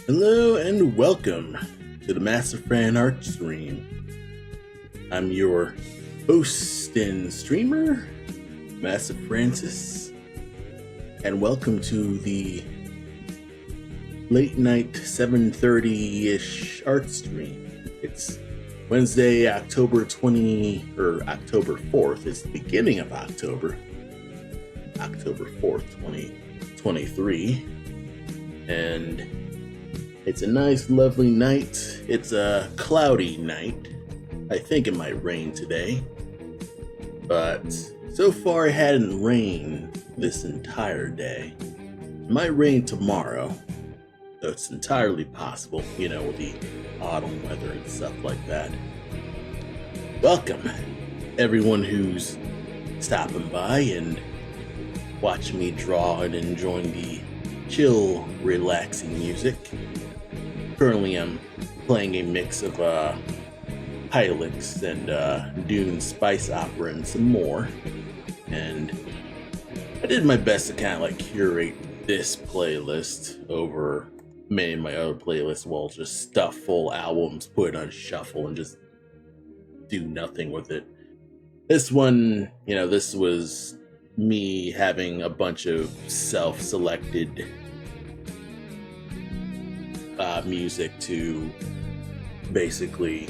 Hello and welcome to the Master Fan Art Stream. I'm your host and streamer, Master Francis, and welcome to the late night 7:30-ish art stream. It's Wednesday, October October 4th. It's the beginning of October 4th, 2023, and it's a nice, lovely night. It's a cloudy night. I think it might rain today. But so far it hadn't rained this entire day. It might rain tomorrow. So it's entirely possible, with the autumn weather and stuff like that. Welcome, everyone who's stopping by and watching me draw and enjoying the chill, relaxing music. Currently, I'm playing a mix of Hylix and Dune Spice Opera and some more. And I did my best to kind of like curate this playlist over many of my other playlists. Well, just stuff full albums, put it on shuffle, and just do nothing with it. This one, this was me having a bunch of self-selected music to basically,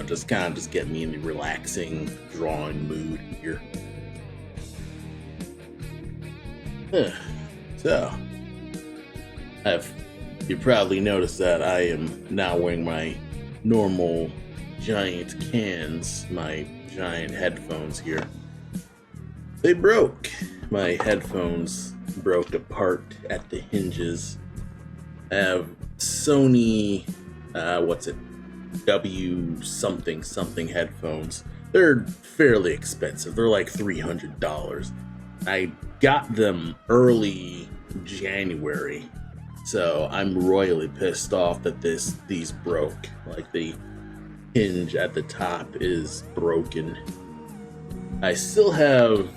just get me in the relaxing drawing mood here. So, you probably noticed that I am now wearing my normal giant cans, my giant headphones here. They broke. My headphones broke apart at the hinges. I have Sony, W something headphones. They're fairly expensive. They're like $300. I got them early January, so I'm royally pissed off that these broke. Like the hinge at the top is broken. I still have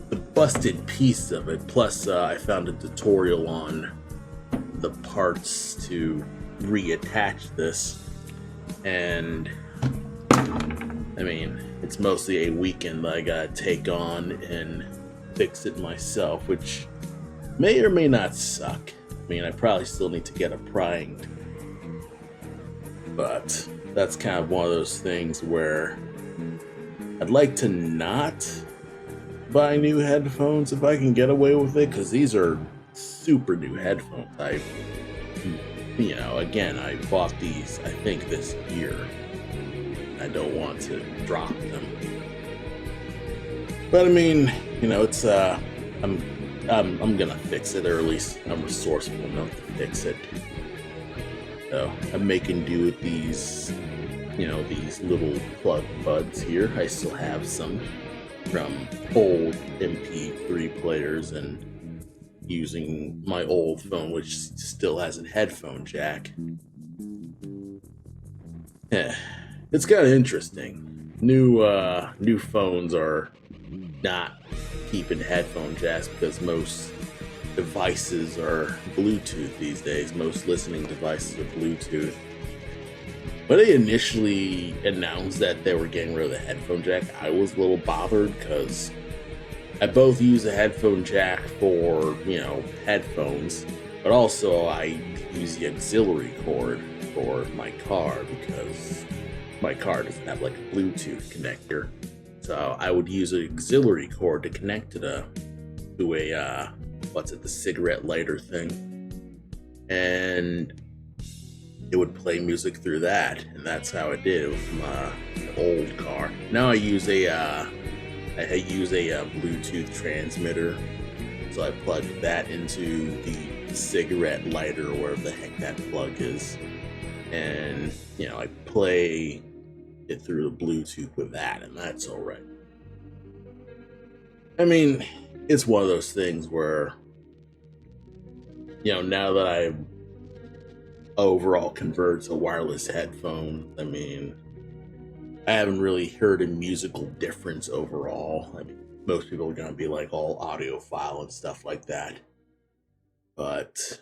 the busted piece of it. Plus, I found a tutorial on the parts to reattach this, and I mean, it's mostly a weekend that I gotta take on and fix it myself, which may or may not suck. I mean, I probably still need to get it primed, but that's kind of one of those things where I'd like to not buy new headphones if I can get away with it, because these are super new headphones. Again, I bought these, I think, this year. I don't want to drop them. But I mean, it's I'm gonna fix it, or at least I'm resourceful enough to fix it. So I'm making do with these, these little plug buds here. I still have some from old MP3 players and using my old phone, which still has a headphone jack. It's kind of interesting. New phones are not keeping headphone jacks because most devices are Bluetooth these days. Most listening devices are Bluetooth. When they initially announced that they were getting rid of the headphone jack, I was a little bothered because I both use a headphone jack for, headphones, but also I use the auxiliary cord for my car because my car doesn't have like a Bluetooth connector. So I would use an auxiliary cord to connect to the cigarette lighter thing. And it would play music through that, and that's how I did it with my old car. Now I use a Bluetooth transmitter, so I plug that into the cigarette lighter or wherever the heck that plug is, and I play it through the Bluetooth with that, and that's all right. I mean, it's one of those things where, now that I overall converted to wireless headphone, I mean, I haven't really heard a musical difference overall. I mean, most people are going to be like all audiophile and stuff like that. But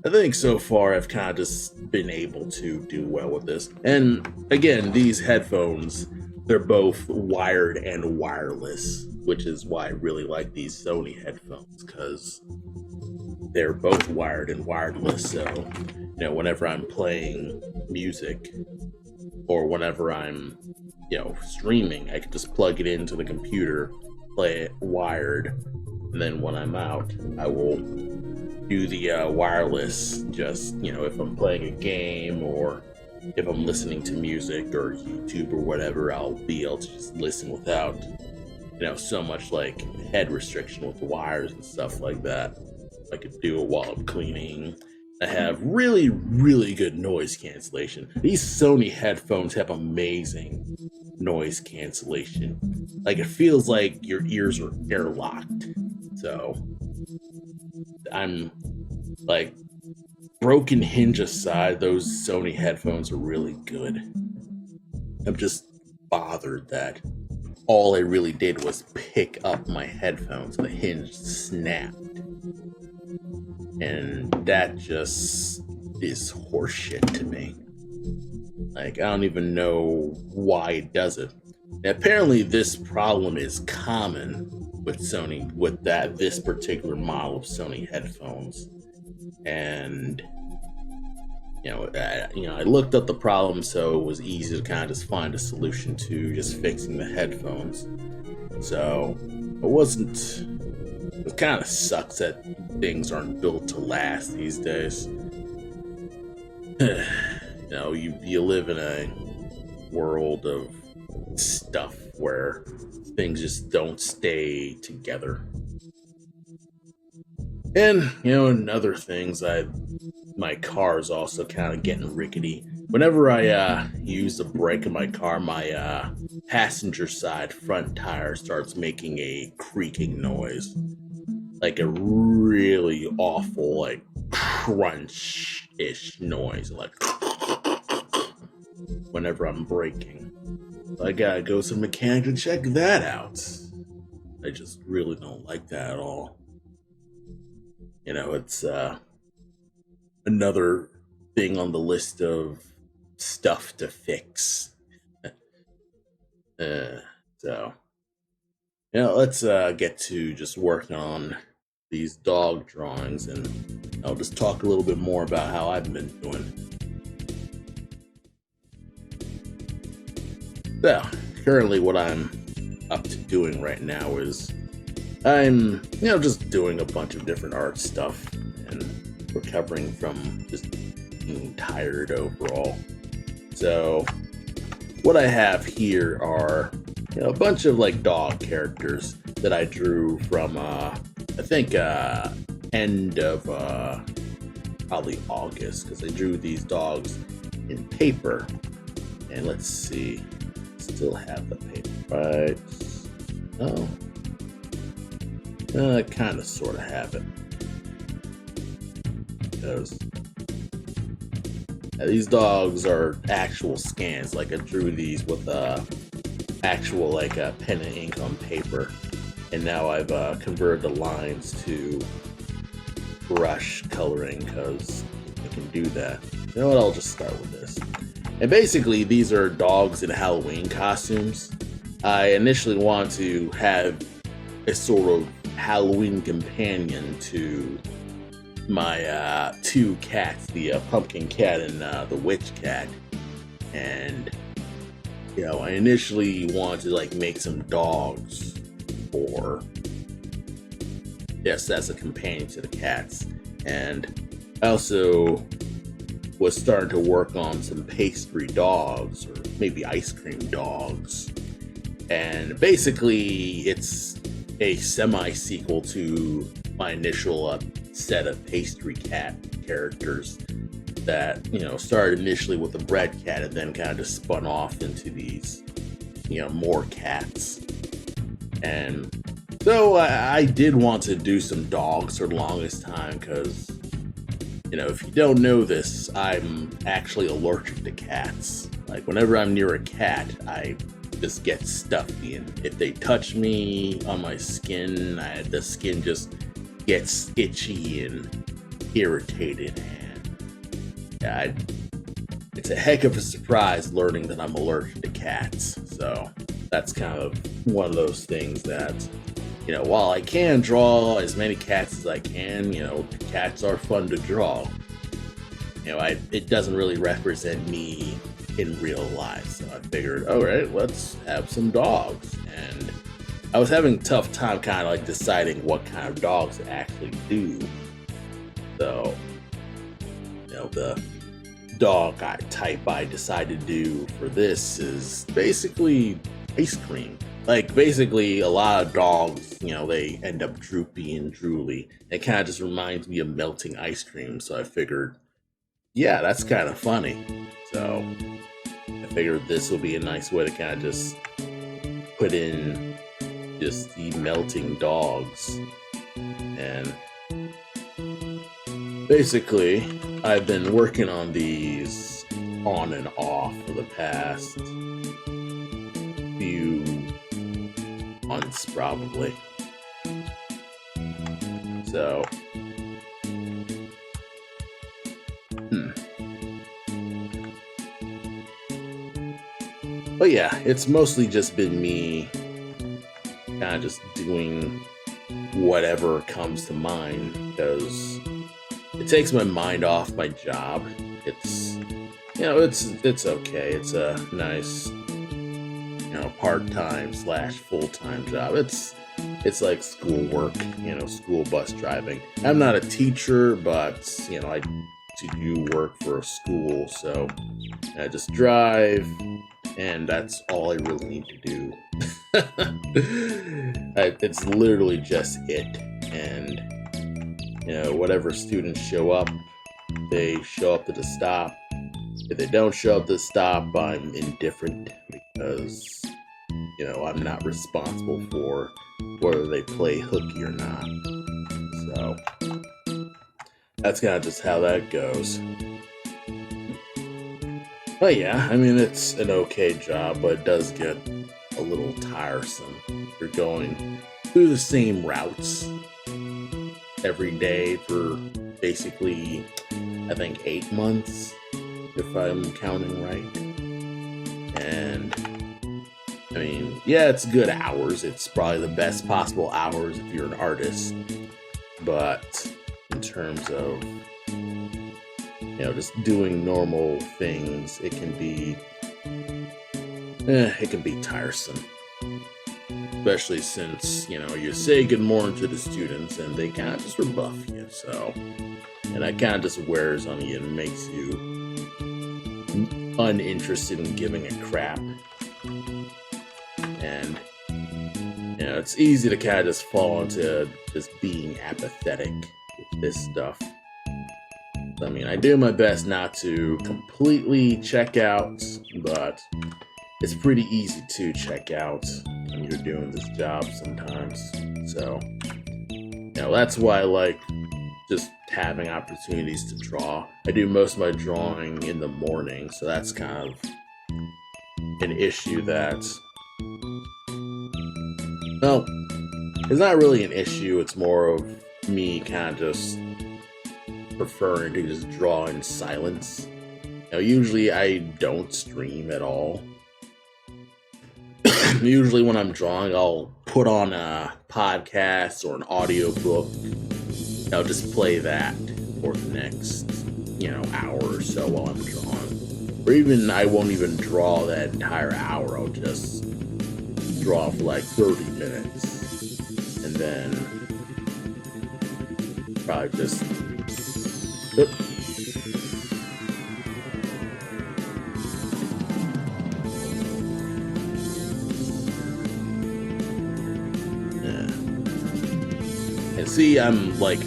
I think so far I've kind of just been able to do well with this. And again, these headphones, they're both wired and wireless, which is why I really like these Sony headphones, because they're both wired and wireless. So, whenever I'm playing music or whenever I'm, streaming, I can just plug it into the computer, play it wired, and then when I'm out, I will do the wireless, just, if I'm playing a game or if I'm listening to music or YouTube or whatever, I'll be able to just listen without, so much like head restriction with the wires and stuff like that. I could do it while I'm cleaning. I have really, really good noise cancellation. These Sony headphones have amazing noise cancellation. Like, it feels like your ears are airlocked. So, I'm like, broken hinge aside, those Sony headphones are really good. I'm just bothered that all I really did was pick up my headphones, the hinge snapped. And that just is horseshit to me. Like, I don't even know why it does it. And apparently this problem is common with Sony, with this particular model of Sony headphones. And I looked up the problem, so it was easy to kind of just find a solution to just fixing the headphones. So it kind of sucks that things aren't built to last these days. You live in a world of stuff where things just don't stay together. And, and other things, my car is also kind of getting rickety. Whenever I use the brake in my car, my passenger side front tire starts making a creaking noise. Like a really awful, like, crunch-ish noise. Like, whenever I'm braking. So I gotta go to the mechanic to check that out. I just really don't like that at all. It's another thing on the list of stuff to fix. So, let's get to just working on these dog drawings, and I'll just talk a little bit more about how I've been doing. So, currently what I'm up to doing right now is I'm, just doing a bunch of different art stuff and recovering from just being tired overall. So, what I have here are, a bunch of like dog characters that I drew from, I think, end of probably August, because I drew these dogs in paper. And let's see, still have the paper, right? Oh. I kind of sort of have it. Because these dogs are actual scans. Like, I drew these with actual like a pen and ink on paper, and now I've converted the lines to brush coloring because I can do that. You know what? I'll just start with this. And basically, these are dogs in Halloween costumes. I initially wanted to have a sort of Halloween companion to my two cats, the pumpkin cat and the witch cat. And I initially wanted to like make some dogs for as a companion to the cats. And I also was starting to work on some pastry dogs, or maybe ice cream dogs. And basically it's a semi-sequel to my initial set of pastry cat characters that, started initially with the bread cat and then kind of just spun off into these, more cats. And so I did want to do some dogs for the longest time because, if you don't know this, I'm actually allergic to cats. Like, whenever I'm near a cat, I just get stuffy, and if they touch me on my skin, the skin just gets itchy, and irritated, and yeah, it's a heck of a surprise learning that I'm allergic to cats. So that's kind of one of those things that, while I can draw as many cats as I can, cats are fun to draw. It doesn't really represent me in real life. So I figured, all right, let's have some dogs. And I was having a tough time kind of like deciding what kind of dogs to actually do. So, the dog type I decided to do for this is basically ice cream. Like, basically, a lot of dogs, they end up droopy and drooly. It kind of just reminds me of melting ice cream. So I figured, yeah, that's kind of funny. So I figured this will be a nice way to kind of just put in just the melting dogs. And basically, I've been working on these on and off for the past few months, probably. So, but yeah, it's mostly just been me kind of just doing whatever comes to mind, because it takes my mind off my job. It's it's okay. It's a nice part-time / full-time job. It's like school work, school bus driving. I'm not a teacher, but I do work for a school, so I just drive, and that's all I really need to do. It's literally just it. And whatever students show up, they show up to the stop. If they don't show up to the stop, I'm indifferent, because I'm not responsible for whether they play hooky or not. So that's kind of just how that goes. But yeah, I mean, it's an okay job, but it does get a little tiresome. You're going through the same routes every day for basically, I think, 8 months, if I'm counting right. And I mean, yeah, it's good hours. It's probably the best possible hours if you're an artist. But in terms of, just doing normal things, it can be tiresome. Especially since, you say good morning to the students and they kind of just rebuff you. So, and that kind of just wears on you and makes you uninterested in giving a crap. And it's easy to kind of just fall into just being apathetic with this stuff. I mean, I do my best not to completely check out, but it's pretty easy to check out when you're doing this job sometimes. So, that's why I like just having opportunities to draw. I do most of my drawing in the morning, so that's kind of an issue that, well, it's not really an issue. It's more of me kind of just preferring to just draw in silence. Usually I don't stream at all. Usually when I'm drawing, I'll put on a podcast or an audiobook. I'll just play that for the next, hour or so while I'm drawing. Or even, I won't even draw that entire hour. I'll just draw for like 30 minutes. And then probably just... And see, I'm like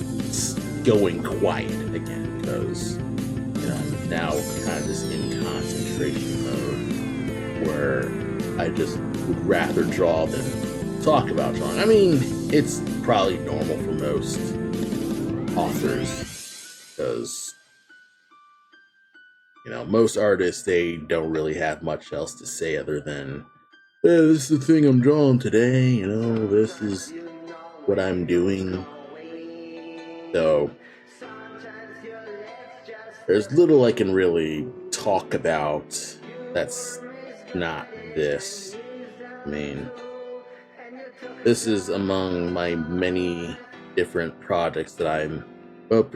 going quiet again, because I'm now kind of just in concentration mode, where I just would rather draw than talk about drawing. I mean, it's probably normal for most authors, because most artists, they don't really have much else to say other than, hey, this is the thing I'm drawing today, this is what I'm doing. So There's little I can really talk about that's not this. I mean, this is among my many different projects that I'm both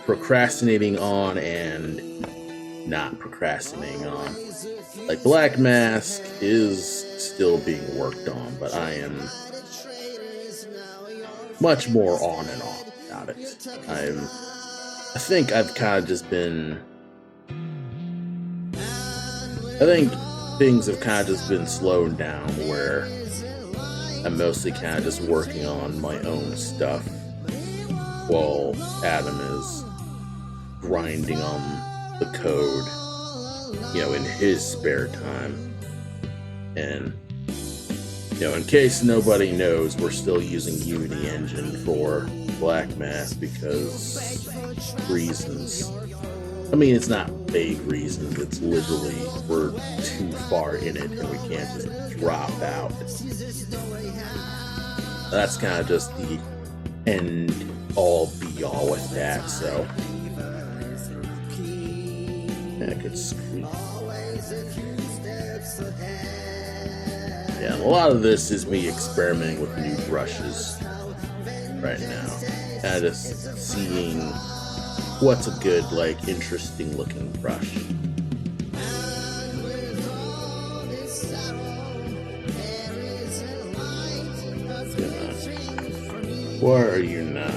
procrastinating on and not procrastinating on. Like Blackmask is still being worked on, but I am much more on and off about it. I think I've kind of just been. I think things have kind of just been slowed down where I'm mostly kind of just working on my own stuff while Adam is grinding on the code, in his spare time. And, in case nobody knows, we're still using Unity Engine for Blackmask because reasons. I mean, it's not vague reasons, it's literally we're too far in it and we can't just drop out. That's kind of just the end all be all with that, so. I could scream. Yeah, a lot of this is me experimenting with new brushes right now. Kind of just seeing what's a good, interesting looking brush. Why are you not?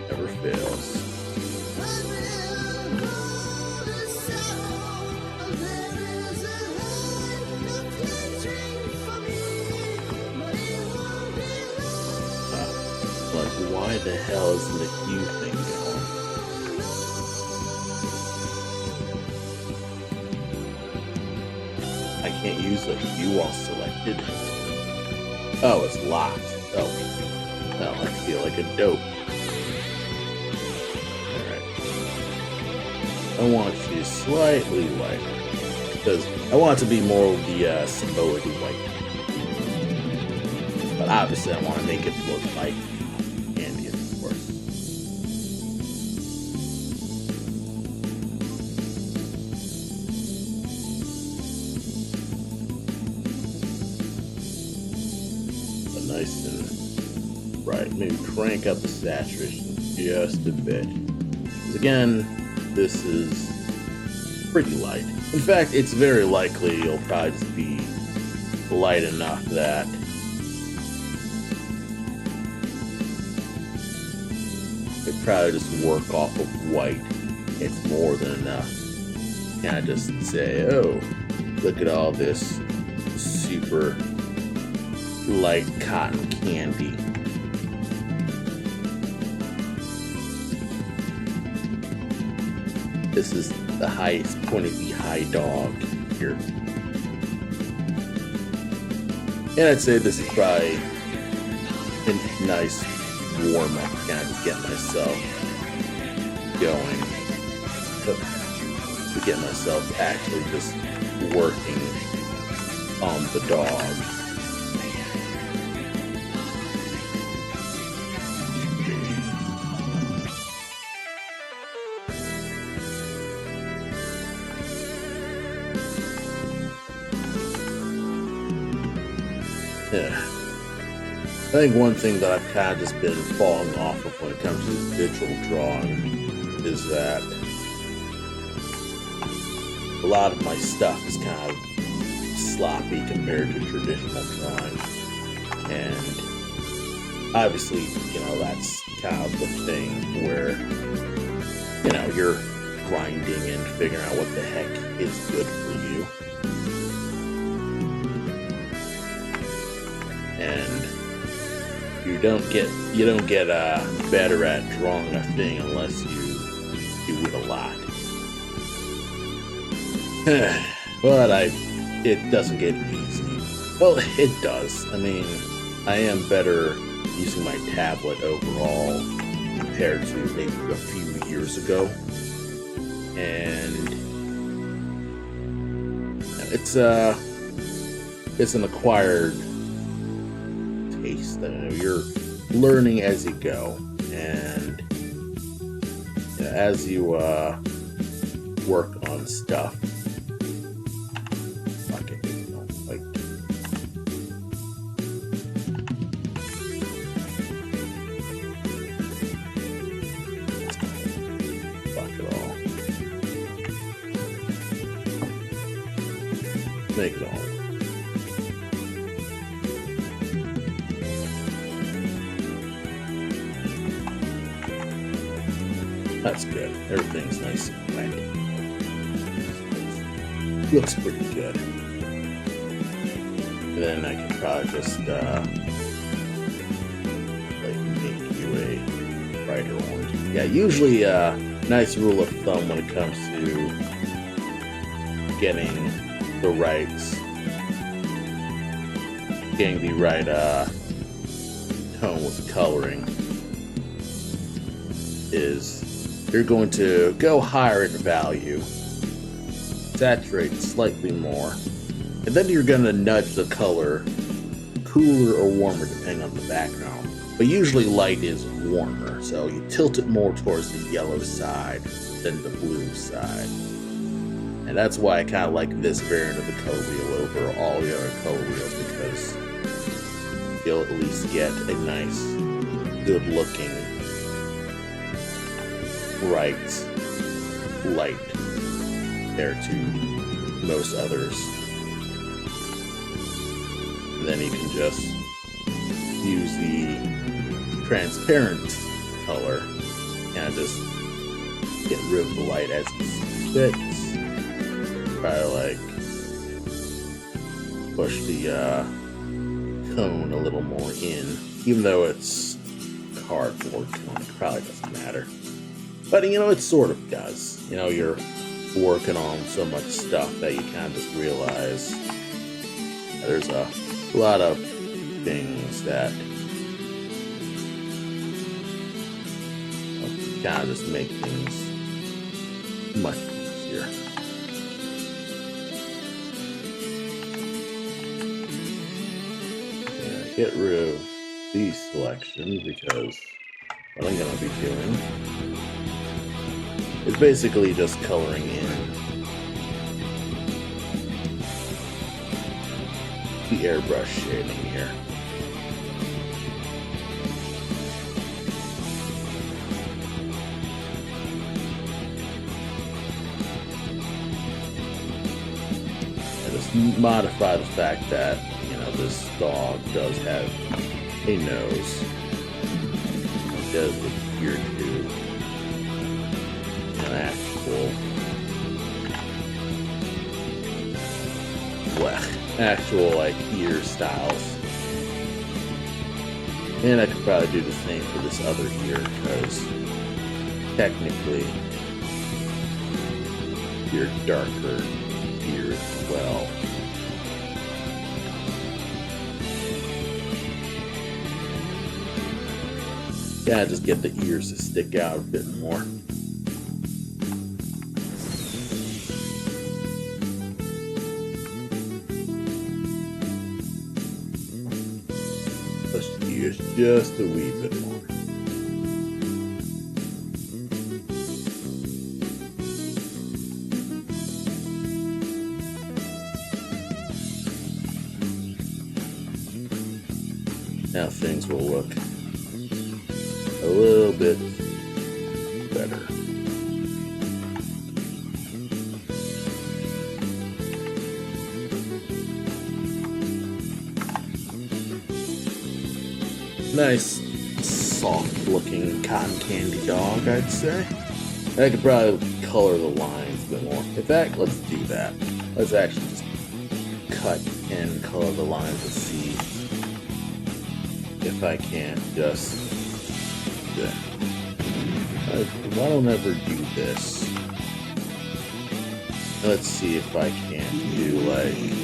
Never fails. Why the hell isn't the hue thing going? I can't use the hue while selected. Oh, it's locked. Oh, well, I feel like a dope. Alright. I want you slightly lighter. Because I want it to be more of the symbolic white. But obviously I want to make it look like candy, of course. But nice and bright. Maybe crank up the saturation just a bit. Because again, this is pretty light. In fact, it's very likely it'll probably just be light enough that it probably just work off of white. It's more than enough. Kind of just say, oh, look at all this super light cotton candy. This is the highest point of the high dog here. And I'd say this is probably a nice warm up, kind of just get myself going. To get myself actually just working on the dog. Yeah. I think one thing that I've kind of just been falling off of when it comes to digital drawing is that a lot of my stuff is kind of sloppy compared to traditional drawing. And obviously, that's kind of the thing where, you're grinding and figuring out what the heck is good for you. And you don't get better at drawing a thing unless you do it a lot. But it doesn't get easy. Well, it does. I mean, I am better using my tablet overall compared to maybe a few years ago. And it's it's an acquired taste. I know you're learning as you go, and as you work on stuff. Fuck it, like. Fuck it all. Make it all. That's good. Everything's nice and wet. Looks pretty good. And then I can probably just like make you a brighter orange. Yeah, usually nice rule of thumb when it comes to getting the right tone with coloring is you're going to go higher in value, saturate slightly more, and then you're going to nudge the color cooler or warmer depending on the background. But usually light is warmer, so you tilt it more towards the yellow side than the blue side. And that's why I kind of like this variant of the color wheel over all the other color wheels, because you'll at least get a nice, good looking bright light compared to most others. And then you can just use the transparent color and just get rid of the light as it fits. Try to like push the cone a little more in, even though it's cardboard cone, it probably doesn't matter. But, you know, it sort of does. You know, you're working on so much stuff that you kind of just realize there's a lot of things that kind of just make things much easier. Yeah, get rid of these selections because what I'm going to be doing is basically just coloring in the airbrush shading here. And just modify the fact that, you know, this dog does have a nose. It does appear to actual like ear styles. And I could probably do the same for this other ear because technically you're darker ear as well. Yeah, just get the ears to stick out a bit more. Just a wee bit more. Now things will look a little bit better. Nice, soft-looking cotton candy dog, I'd say. I could probably color the lines a bit more. In fact, let's do that. Let's actually just cut and color the lines and see if I can't just... I don't ever do this. Let's see if I can't do, like...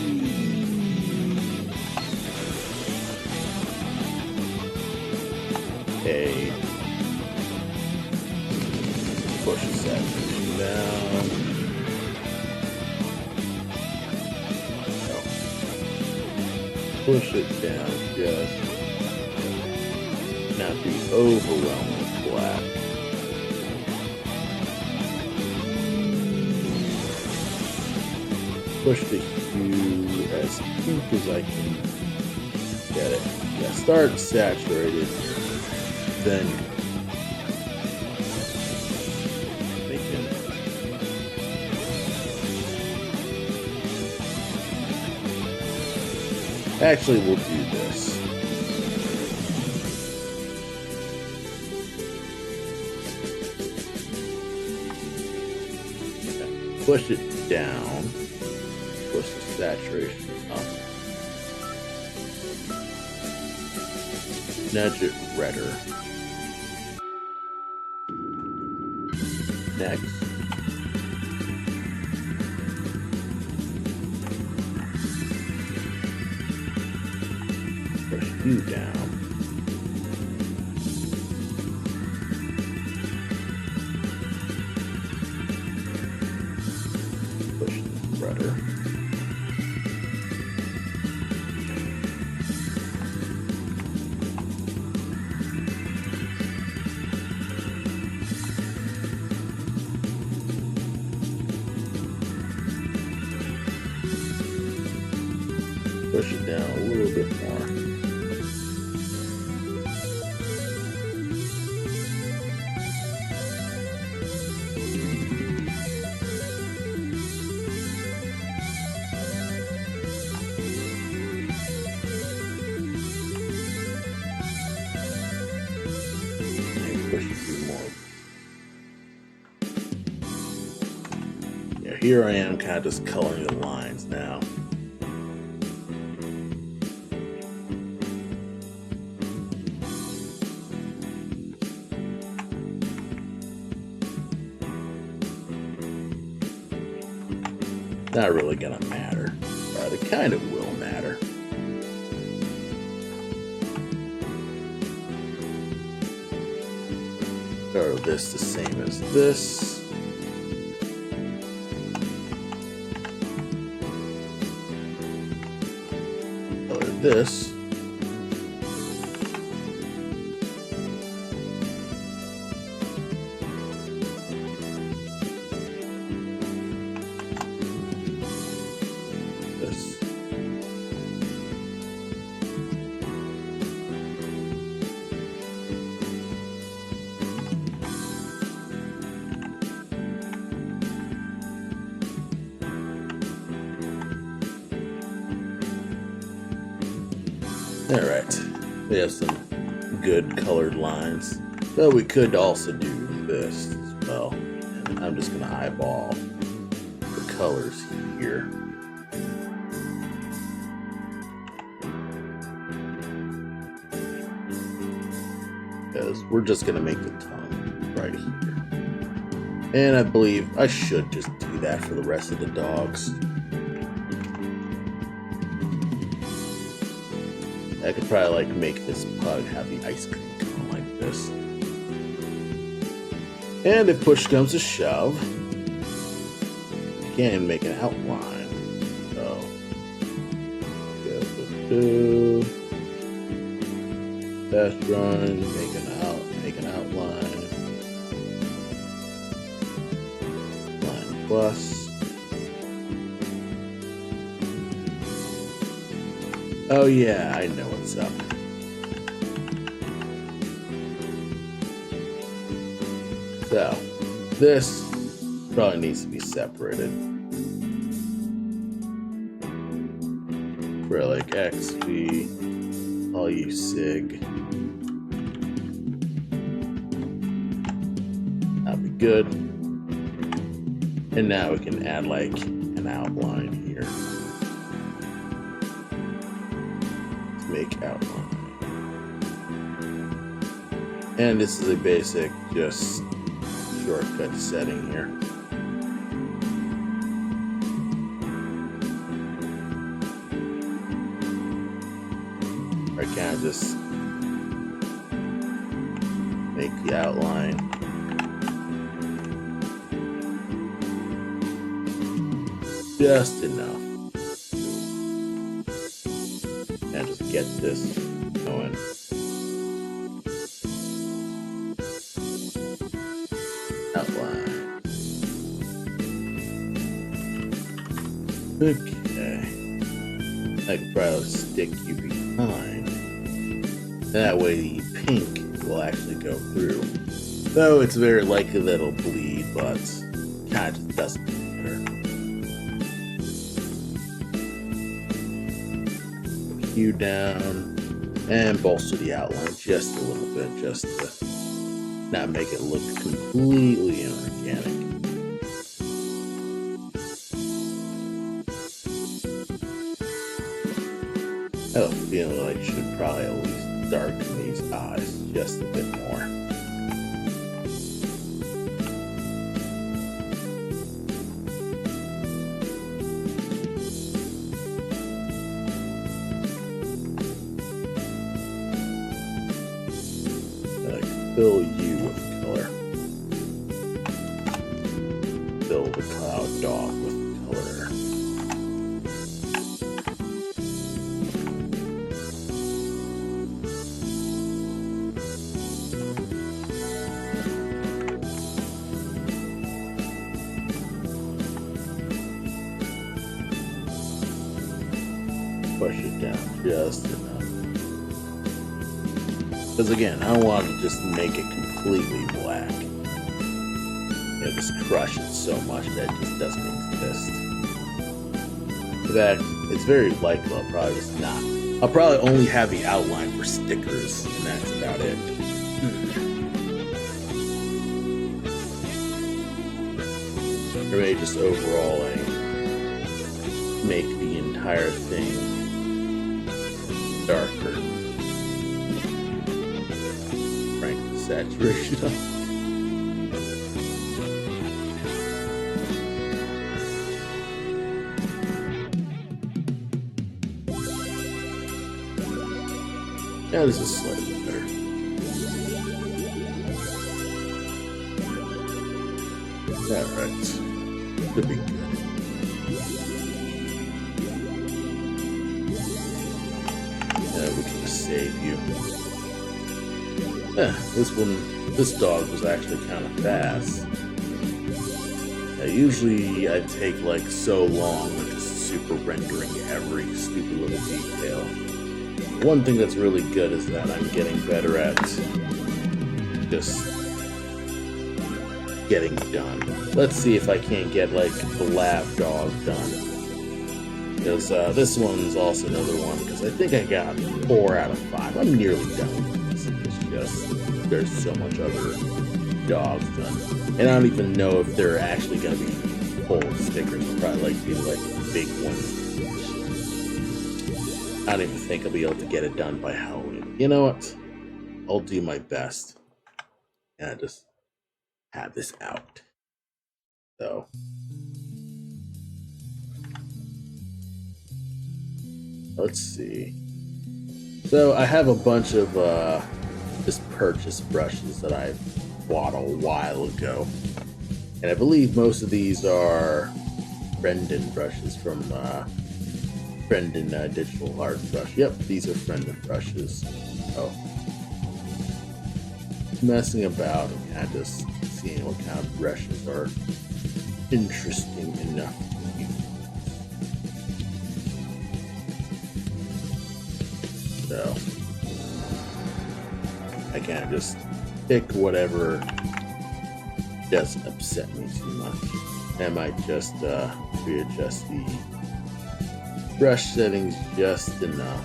push the saturation down. Oh. push it down just not be overwhelmed with black. Push the hue as pink as I can get it. Yeah, start saturated, then make it. Actually, we'll do this. Okay. Push it down. Push the saturation up. Nudge it redder. Next. Push hue down. Push the redder. Push it down a little bit more. And push it through more. Yeah, here I am kind of just coloring the lines now. Not really gonna matter, but it kind of will matter. Color this the same as this. Color this. Alright, we have some good colored lines, but we could also do this as well. And I'm just going to eyeball the colors here. Because we're just going to make the tongue right here. And I believe I should just do that for the rest of the dogs. I could probably like make this pug have the ice cream cone like this. And if push comes to shove, you can make an outline. So, go. Test run, make an outline. Line plus. Oh yeah, I know what's up. So, this probably needs to be separated. Relic XV, I'll use SIG. That'll be good. And now we can add like an outline here. Make outline. And this is a basic, just shortcut setting here. I kind of just make the outline. Just enough. And get this going. Outline. Okay. I could probably stick you behind. That way the pink will actually go through. Though it's very likely that it'll bleed, but kind of just doesn't matter. Hue down and bolster the outline just a little bit, just to not make it look completely inorganic. I have a feeling like I should probably at least darken these eyes just a bit more. Fill you with color. Fill the cloud dog with color. Push it down just enough. Because again, I don't want to just make it completely black. You know, just crush it so much that it just doesn't exist. In fact, it's very likely I'll probably just not. I'll probably only have the outline for stickers, and that's about it. Or maybe just overall, make the entire thing darker. Saturation up. Yeah, this is slightly better. Alright. Should be good. Yeah, we can just save you. Yeah, this dog was actually kind of fast. Usually I take like so long with just super rendering every stupid little detail. One thing that's really good is that I'm getting better at just getting done. Let's see if I can't get like the lab dog done. Because this one's also another one, because I think I got 4 out of 5. I'm nearly done. There's so much other dogs done, and I don't even know if they're actually gonna be full stickers. They'll probably like be like big ones. I don't even think I'll be able to get it done by Halloween. You know what? I'll do my best, and I just have this out. So let's see. So I have a bunch of just purchased brushes that I bought a while ago, and I believe most of these are Brendan brushes from Brendan Digital Art Brush. Yep, these are Brendan brushes. Oh, messing about and kind of just seeing what kind of brushes are interesting enough to use. So I can't just pick whatever doesn't upset me too much. I might just readjust the brush settings just enough.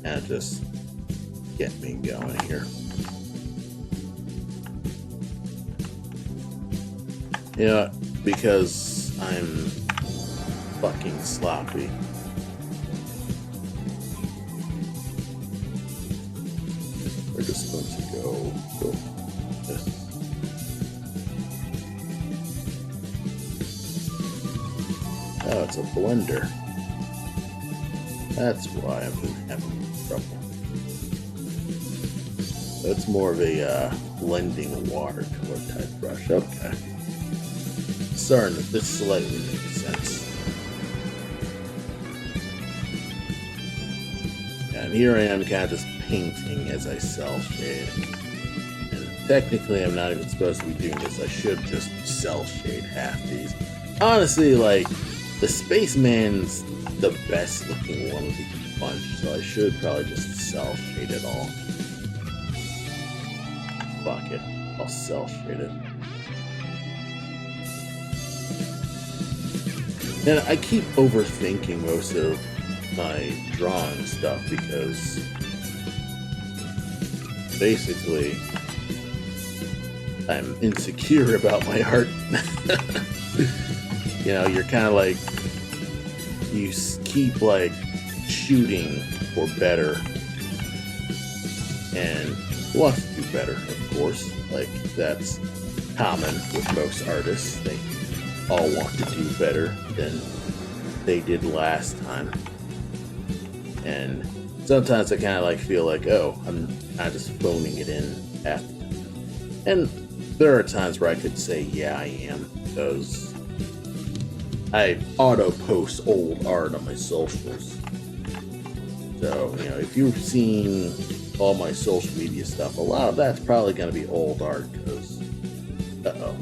And just get me going here. You know, because I'm fucking sloppy. We're just going to go with this. Oh, it's a blender. That's why I've been having trouble. So it's more of a blending watercolor type brush. Okay. starting to this slightly makes sense. And here I am kind of just painting as I cell shade. And technically I'm not even supposed to be doing this. I should just cell shade half these. Honestly, like, the Spaceman's the best looking one of the bunch, so I should probably just cell shade it all. Fuck it. I'll cell shade it. And I keep overthinking most of my drawing stuff because basically I'm insecure about my art. You know, you're kind of like, you keep like shooting for better and you want to do better, of course. Like, that's common with most artists. They all want to do better than they did last time. And sometimes I kind of like feel like, oh, I'm not just phoning it in after. And there are times where I could say, yeah, I am, because I auto-post old art on my socials. So, you know, if you've seen all my social media stuff, a lot of that's probably going to be old art, because, uh-oh.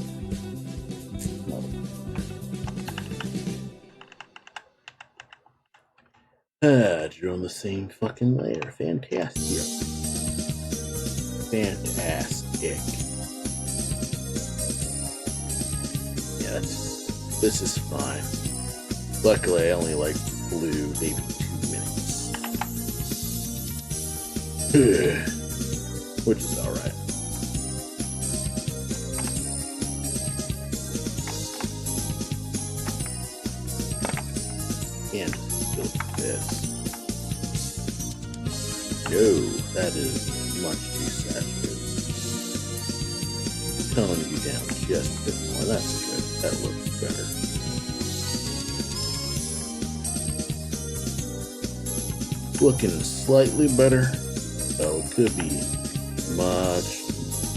Drew on the same fucking layer. Fantastic. Fantastic. Yeah, this is fine. Luckily, I only like blue, maybe 2 minutes. Which is alright. And just this. No, that is much too saturated. Toning you down just a bit more. That's good. That looks better. Looking slightly better, so it could be much,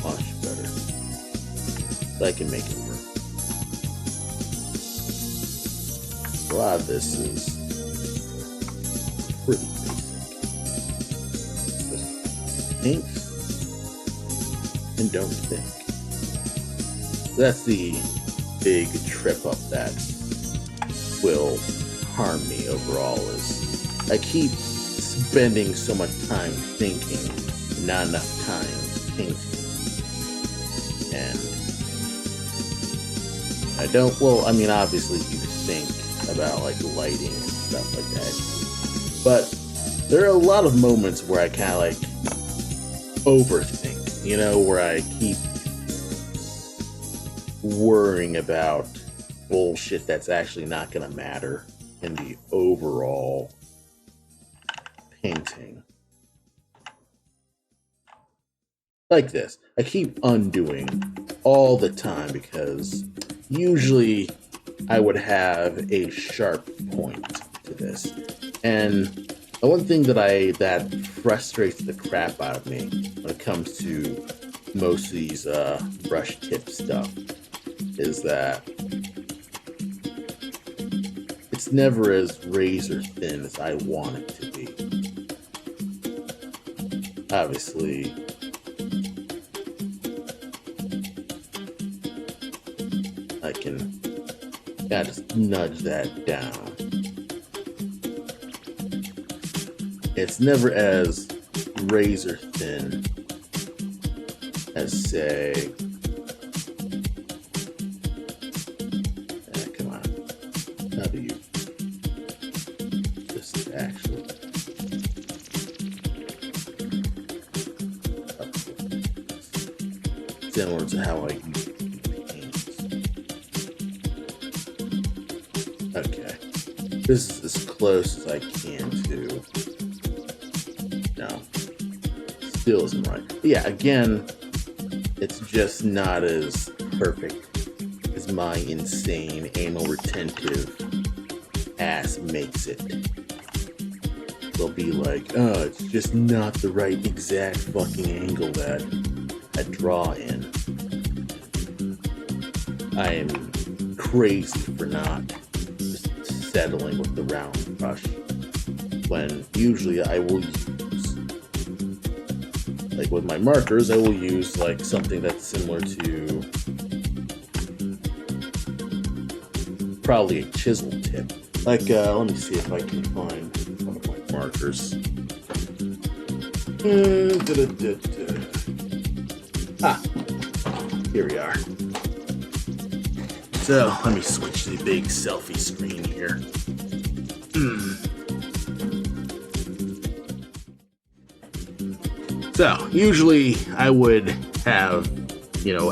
much better. But I can make it work. A lot of this is pretty basic. Just paint and don't think. That's the big trip up that will harm me overall, is I keep spending so much time thinking, not enough time painting. And I don't, well, I mean, obviously you think about like lighting and stuff like that, but there are a lot of moments where I kind of like overthink, you know, where I keep worrying about bullshit that's actually not going to matter in the overall painting. Like this. I keep undoing all the time because usually I would have a sharp point to this. And the one thing that frustrates the crap out of me when it comes to most of these brush tip stuff is that it's never as razor thin as I want it to be. Obviously, I can just nudge that down. It's never as razor thin as, say, come on, how do you just actually similar to how I usually paint. Okay, this is as close as I can to. No, still isn't right. But yeah, again, it's just not as perfect as my insane anal retentive ass makes it. They'll be like, oh, it's just not the right exact fucking angle that I draw in. I am crazy for not just settling with the round brush, when usually I will use, like with my markers, I will use like something that's similar to probably a chisel tip. Like, let me see if I can find one of my markers. Ah, here we are. So, let me switch to the big selfie screen here. So, usually I would have,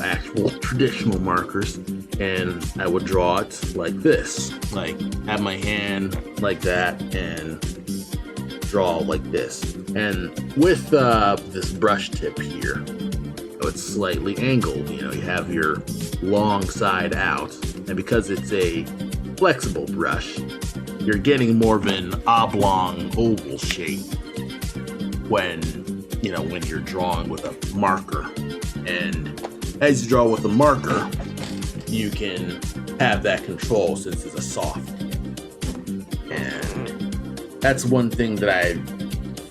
actual traditional markers, and I would draw it like this. Like, have my hand like that, and draw like this. And with this brush tip here, it's slightly angled. You have your long side out, and because it's a flexible brush, you're getting more of an oblong oval shape when you're drawing with a marker. And as you draw with a marker, you can have that control since it's a soft tip. And that's one thing that I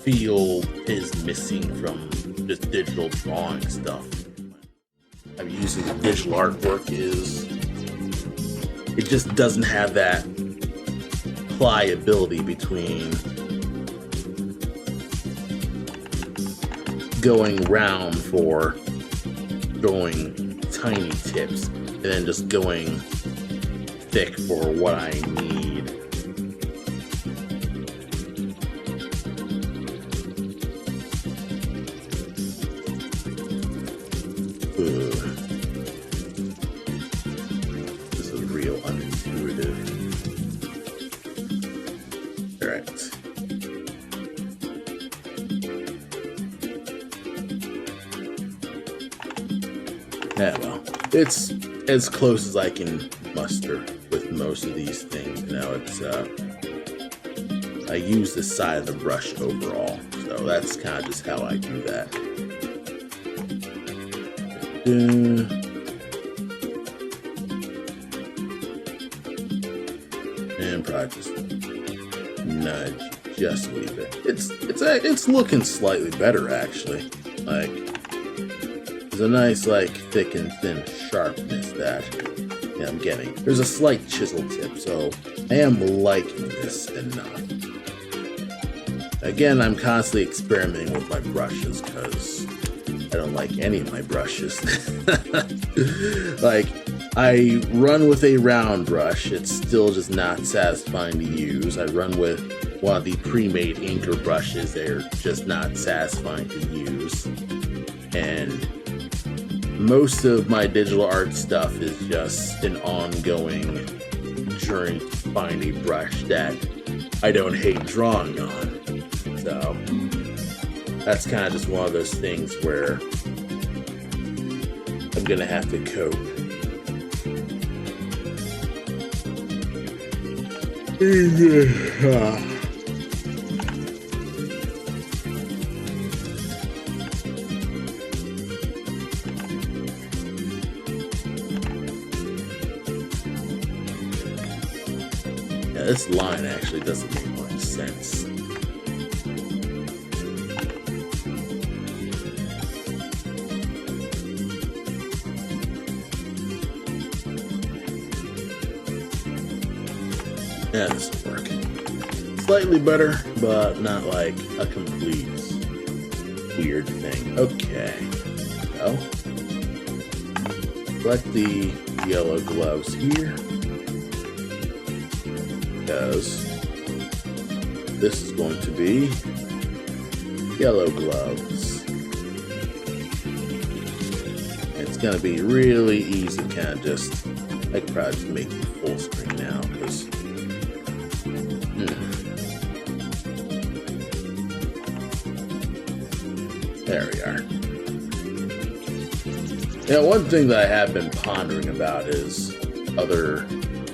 feel is missing from just digital drawing stuff I'm using the digital artwork is it just doesn't have that pliability between going round for drawing tiny tips and then just going thick for what I need. This is real unintuitive. Alright. Yeah, well, it's as close as I can muster with most of these things. It's I use the side of the brush overall, so that's kind of just how I do that. And probably just nudge just a wee bit. It's looking slightly better actually. Like there's a nice thick and thin sharpness that I'm getting. There's a slight chisel tip, so I am liking this enough. Again, I'm constantly experimenting with my brushes because I don't like any of my brushes. I run with a round brush, it's still just not satisfying to use. I run with one of the pre-made inker brushes, they're just not satisfying to use. And most of my digital art stuff is just an ongoing journey to find a brush that I don't hate drawing on. So that's kind of just one of those things where I'm gonna have to cope. Yeah, this line actually doesn't make much sense. Yeah, this will work. Slightly better, but not like a complete weird thing. Okay. So, select the yellow gloves here. Because this is going to be yellow gloves. It's going to be really easy, kind of just, I could probably just make it full screen now, because there we are. One thing that I have been pondering about is other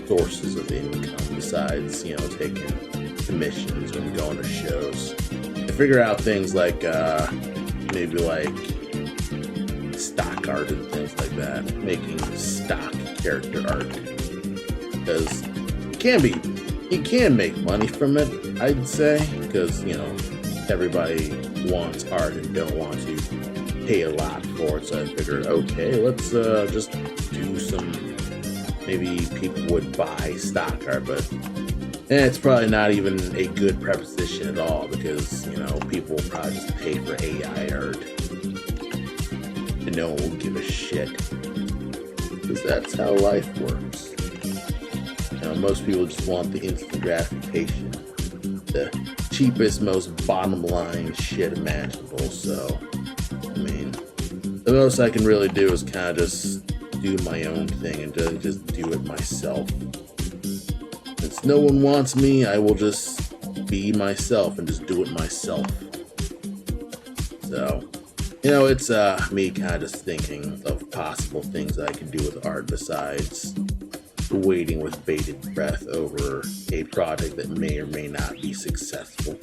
sources of income besides, taking commissions and going to shows. I figure out things like, maybe stock art and things like that. Making stock character art. because you can make money from it, I'd say, because, you know, everybody wants art and don't want to pay a lot for it. So I figured, okay, let's just do some, maybe people would buy stock art, but it's probably not even a good proposition at all, because, you know, people will probably just pay for AI art and no one will give a shit, because that's how life works. You know, most people just want the instant gratification, the cheapest, most bottom line shit imaginable. So, I mean, the most I can really do is kind of just do my own thing and just do it myself. Since no one wants me, I will just be myself and just do it myself. So, you know, it's me kind of just thinking of possible things I can do with art besides waiting with bated breath over a project that may or may not be successful.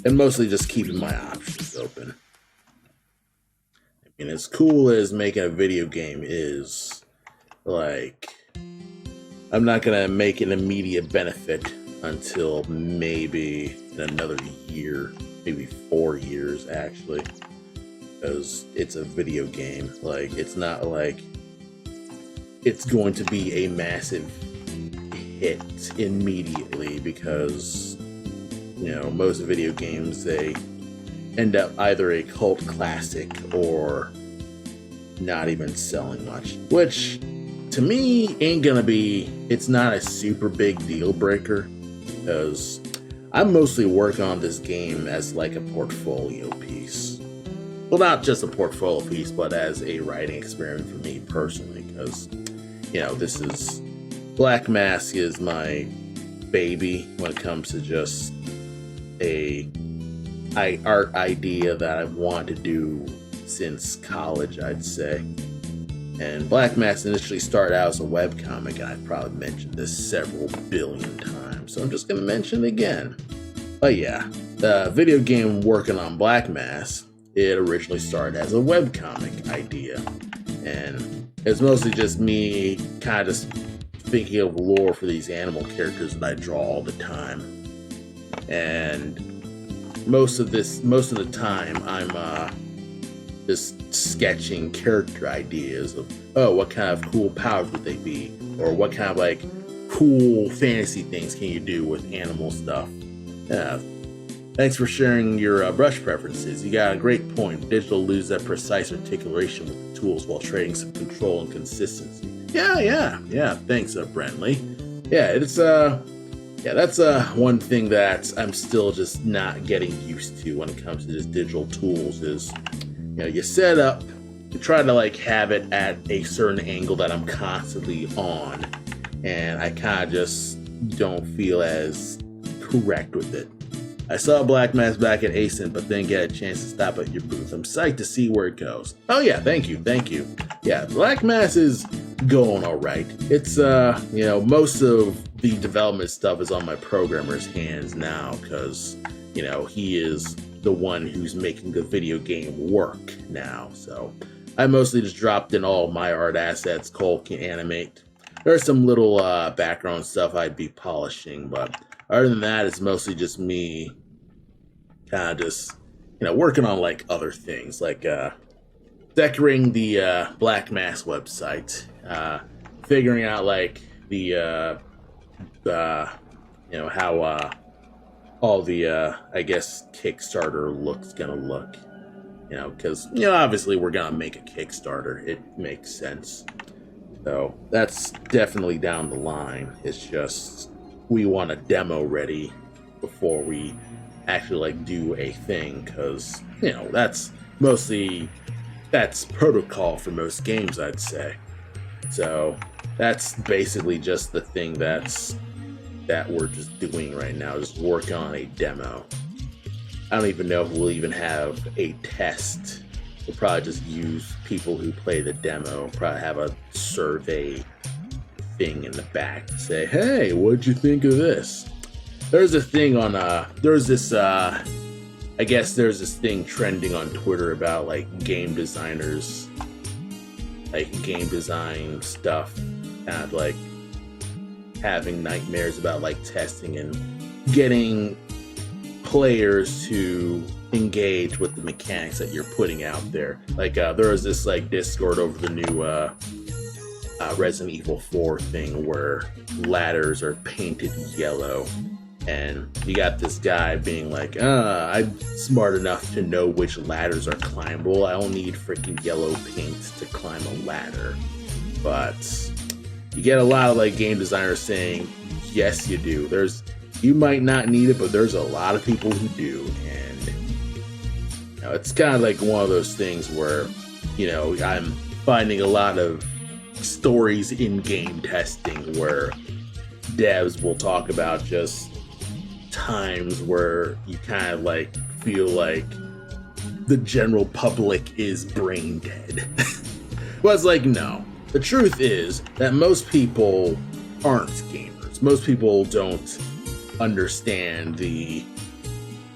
And mostly just keeping my options open. I mean, as cool as making a video game is, like, I'm not gonna make an immediate benefit until maybe in another year, maybe 4 years actually, because it's a video game. Like, it's not like it's going to be a massive hit immediately, because, you know, most video games, they end up either a cult classic or not even selling much, which to me ain't gonna be, it's not a super big deal breaker, because I'm mostly working on this game as like a portfolio piece. Well, not just a portfolio piece, but as a writing experiment for me personally, because, you know, this is, Blackmask is my baby when it comes to just a art idea that I've wanted to do since college, I'd say. And Blackmask initially started out as a webcomic, and I've probably mentioned this several billion times, so I'm just going to mention it again. But yeah, the video game working on Blackmask, it originally started as a webcomic idea. And it's mostly just me kind of just thinking of lore for these animal characters that I draw all the time. And most of the time, I'm just sketching character ideas of, oh, what kind of cool powers would they be? Or what kind of, like, cool fantasy things can you do with animal stuff? Yeah. Thanks for sharing your brush preferences. You got a great point. Digital loses that precise articulation with the tools while trading some control and consistency. Yeah. Thanks, Brentley. Yeah, it's that's one thing that I'm still just not getting used to when it comes to just digital tools is, you know, you set up, you try to like have it at a certain angle that I'm constantly on, and I kind of just don't feel as correct with it. I saw Blackmask back at ASIN, but didn't get a chance to stop at your booth. I'm psyched to see where it goes. Oh yeah, thank you. Yeah, Blackmask is going all right. It's, you know, most of the development stuff is on my programmer's hands now, because, you know, he is the one who's making the video game work now. So I mostly just dropped in all my art assets Cole can animate. There's some little background stuff I'd be polishing, but other than that, it's mostly just me kind of just, you know, working on like other things, like decorating the Blackmask website, figuring out like the you know, how all the I guess Kickstarter looks gonna look, you know, because, you know, obviously we're gonna make a Kickstarter. It makes sense. So that's definitely down the line. It's just we want a demo ready before we actually like do a thing, because, you know, that's protocol for most games, I'd say. So that's basically just the thing that we're just doing right now, just work on a demo. I don't even know if we'll even have a test. We'll probably just use people who play the demo, probably have a survey thing in the back to say, hey, what'd you think of this? There's a thing on, there's this thing trending on Twitter about like game designers like game design stuff, kind of like having nightmares about like testing and getting players to engage with the mechanics that you're putting out there. Like there was this like Discord over the new Resident Evil 4 thing where ladders are painted yellow, and you got this guy being like, I'm smart enough to know which ladders are climbable. I don't need freaking yellow paint to climb a ladder. But you get a lot of like game designers saying, yes, you do. You might not need it, but there's a lot of people who do. And you know, it's kind of like one of those things where, you know, I'm finding a lot of stories in game testing where devs will talk about just times where you kind of like feel like the general public is brain dead. Well, it's like, no. The truth is that most people aren't gamers. Most people don't understand the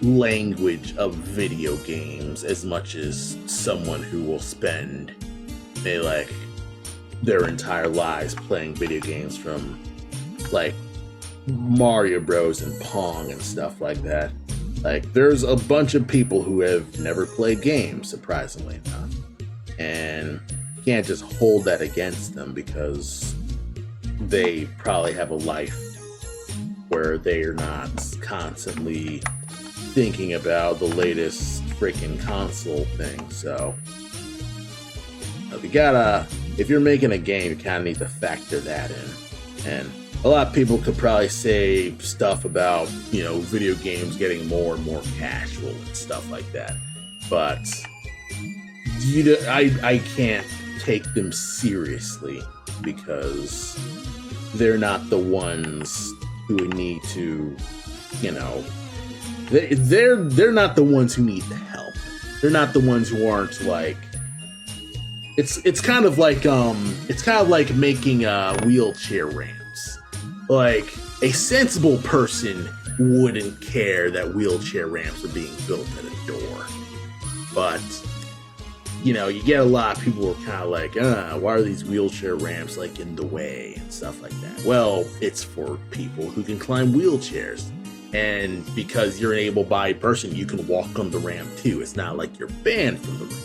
language of video games as much as someone who will spend their entire lives playing video games, from like Mario Bros and Pong and stuff like that. Like, there's a bunch of people who have never played games, surprisingly enough, and you can't just hold that against them because they probably have a life where they're not constantly thinking about the latest freaking console thing. So if you're making a game, you kind of need to factor that in. And a lot of people could probably say stuff about, you know, video games getting more and more casual and stuff like that, but I can't take them seriously because they're not the ones who need to, you know, they're not the ones who need the help. They're not the ones who aren't like, it's kind of like making wheelchair ramps. Like, a sensible person wouldn't care that wheelchair ramps are being built at a door. But, you know, you get a lot of people who are kind of like, why are these wheelchair ramps like in the way and stuff like that? Well, it's for people who can climb wheelchairs. And because you're an able-bodied person, you can walk on the ramp too. It's not like you're banned from the ramp.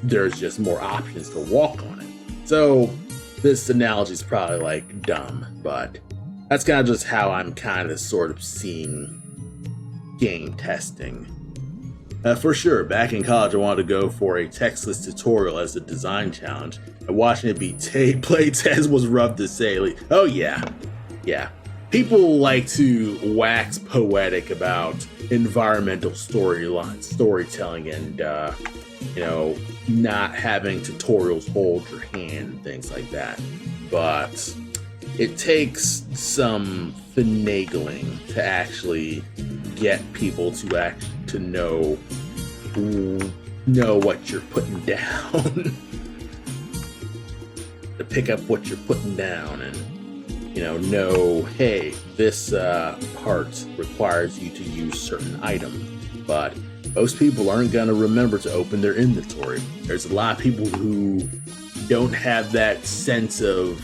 There's just more options to walk on it. So this analogy is probably like dumb, but that's kind of just how I'm kind of sort of seeing game testing. For sure, back in college, I wanted to go for a textless tutorial as a design challenge, and watching it be played test was rough to say. Like, oh yeah. People like to wax poetic about environmental storytelling, and you know, not having tutorials hold your hand and things like that. But it takes some finagling to actually get people to know what you're putting down. To pick up what you're putting down and, you know, hey, this part requires you to use certain items, but most people aren't going to remember to open their inventory. There's a lot of people who don't have that sense of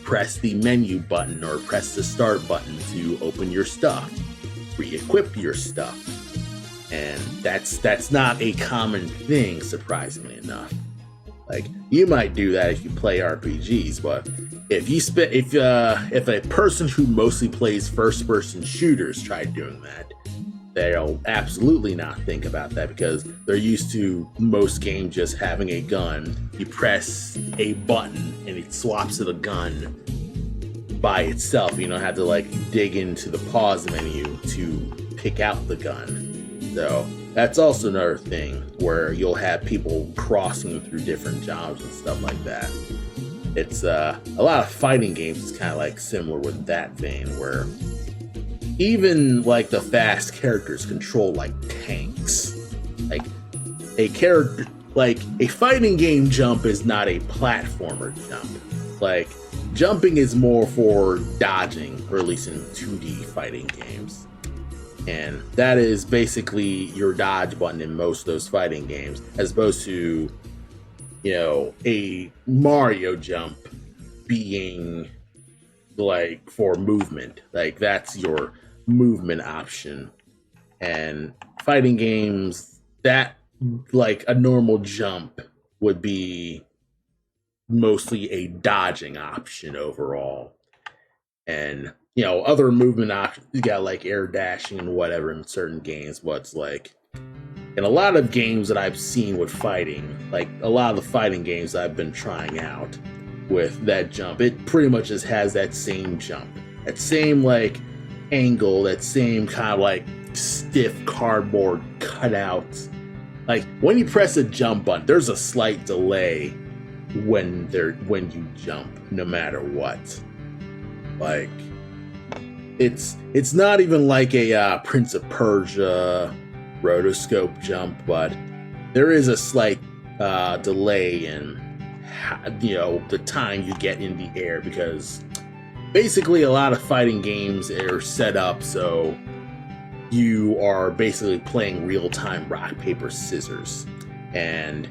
press the menu button or press the start button to open your stuff, re-equip your stuff. And that's not a common thing, surprisingly enough. Like, you might do that if you play RPGs, but if a person who mostly plays first-person shooters tried doing that, they'll absolutely not think about that because they're used to most games just having a gun. You press a button and it swaps to the gun by itself. You don't have to like dig into the pause menu to pick out the gun. So that's also another thing where you'll have people crossing through different jobs and stuff like that. It's a lot of fighting games is kind of like similar with that vein, where even like the fast characters control like tanks. Like a fighting game jump is not a platformer jump. Like, jumping is more for dodging, or at least in 2D fighting games. And that is basically your dodge button in most of those fighting games, as opposed to a Mario jump being like for movement. Like that's your movement option. And fighting games, that like a normal jump would be mostly a dodging option overall. And other movement options, you got like air dashing and whatever in certain games. What's like in a lot of games that I've seen with fighting, like a lot of the fighting games I've been trying out with that jump, it pretty much just has that same jump, that same like angle, that same kind of like stiff cardboard cutouts. Like when you press a jump button, there's a slight delay when you jump, no matter what. Like it's not even like a Prince of Persia rotoscope jump, but there is a slight delay in the time you get in the air, because basically a lot of fighting games are set up so you are basically playing real-time rock paper scissors, and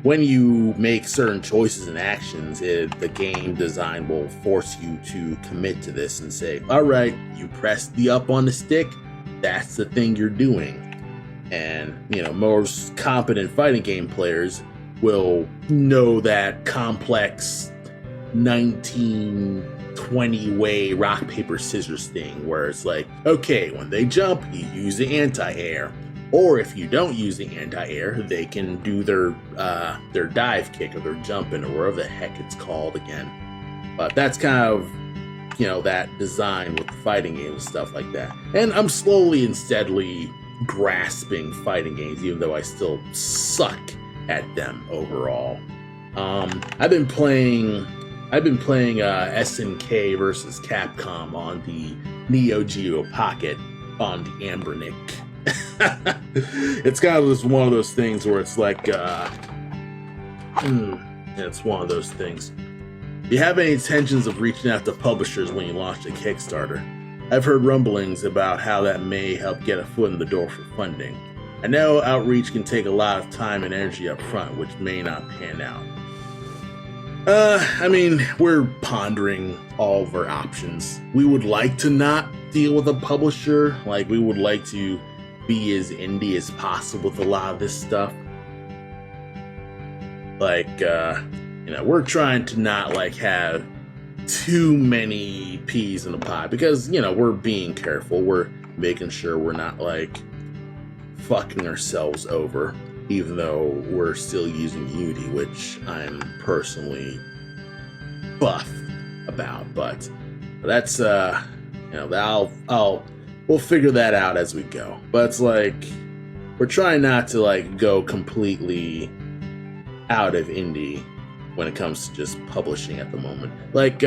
when you make certain choices and actions, the game design will force you to commit to this and say, all right, you press the up on the stick, that's the thing you're doing. And most competent fighting game players will know that complex 1920 way rock paper scissors thing, where it's like, okay, when they jump, you use the anti-air, or if you don't use the anti-air, they can do their dive kick or their jumping or whatever the heck it's called again. But that's kind of that design with fighting games and stuff like that. And I'm slowly and steadily grasping fighting games, even though I still suck at them overall. I've been playing SNK versus Capcom on the Neo Geo Pocket on the Ambernick. It's kind of just one of those things where it's like it's one of those things. Do you have any intentions of reaching out to publishers when you launch a Kickstarter? I've heard rumblings about how that may help get a foot in the door for funding. I know outreach can take a lot of time and energy up front, which may not pan out. I mean, we're pondering all of our options. We would like to not deal with a publisher. Like, we would like to be as indie as possible with a lot of this stuff. Like, we're trying to not, like, have too many peas in the pot, because, we're being careful. We're making sure we're not, like, fucking ourselves over, even though we're still using Unity, which I'm personally buff about. But that's we'll figure that out as we go. But it's like we're trying not to like go completely out of indie when it comes to just publishing at the moment. Like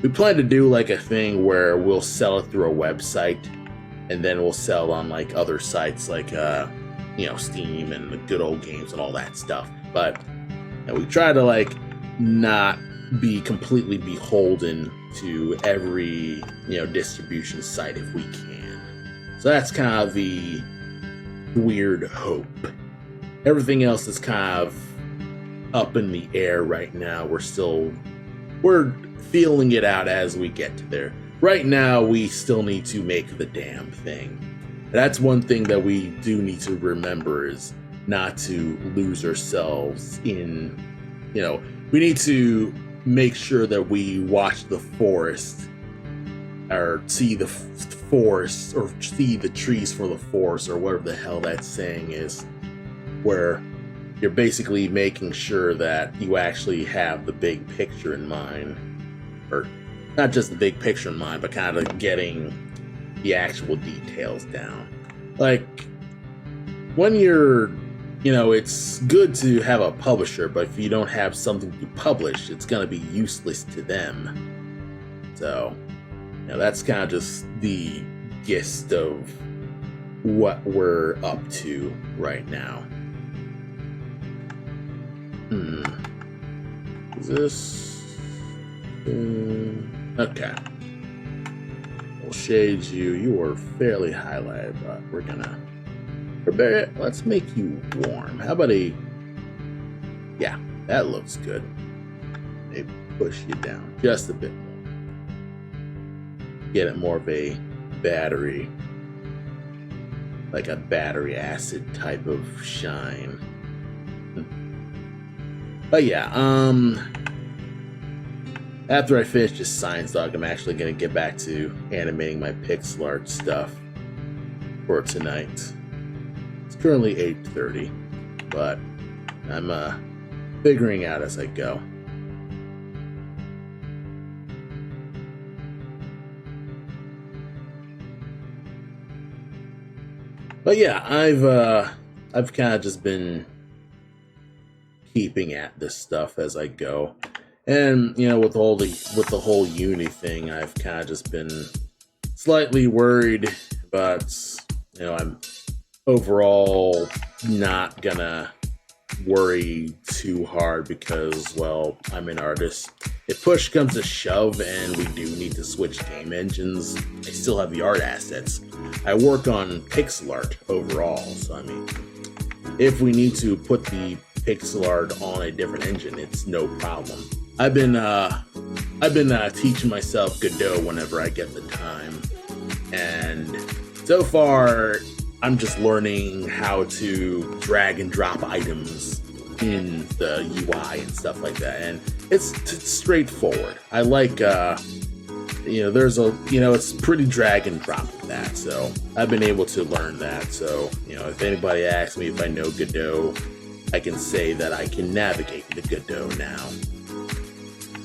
we plan to do like a thing where we'll sell it through a website, and then we'll sell on like other sites like Steam and the good old games and all that stuff. But we try to like not be completely beholden to every distribution site if we can. So that's kind of the weird hope. Everything else is kind of up in the air right now. We're feeling it out as we get to there. Right now, we still need to make the damn thing. That's one thing that we do need to remember, is not to lose ourselves in, we need to make sure that we watch the forest, or see the forest, or see the trees for the forest, or whatever the hell that saying is, where you're basically making sure that you actually have the big picture in mind, or not just the big picture in mind, but kind of getting the actual details down. Like, when you're, it's good to have a publisher, but if you don't have something to publish, it's going to be useless to them. So, that's kind of just the gist of what we're up to right now. Is this... okay. We'll shade you. You are fairly highlighted, but we're gonna... let's make you warm. How about a Yeah, that looks good. Maybe push you down just a bit more. Get it more of a battery, like a battery acid type of shine. But yeah, after I finish this science dog, I'm actually gonna get back to animating my pixel art stuff for tonight. It's currently 8:30, but I'm figuring out as I go. But yeah, I've kind of just been keeping at this stuff as I go, and you know, with the whole uni thing, I've kind of just been slightly worried, but you know, I'm overall not gonna worry too hard because, well, I'm an artist. If push comes to shove and we do need to switch game engines, I still have the art assets. I work on pixel art overall, so I mean, if we need to put the pixel art on a different engine, it's no problem. I've been teaching myself Godot whenever I get the time, and so far I'm just learning how to drag and drop items in the UI and stuff like that, and it's straightforward. I like you know, there's a, you know, it's pretty drag and drop with that, so I've been able to learn that. So you know, if anybody asks me if I know Godot, I can say that I can navigate the Godot now.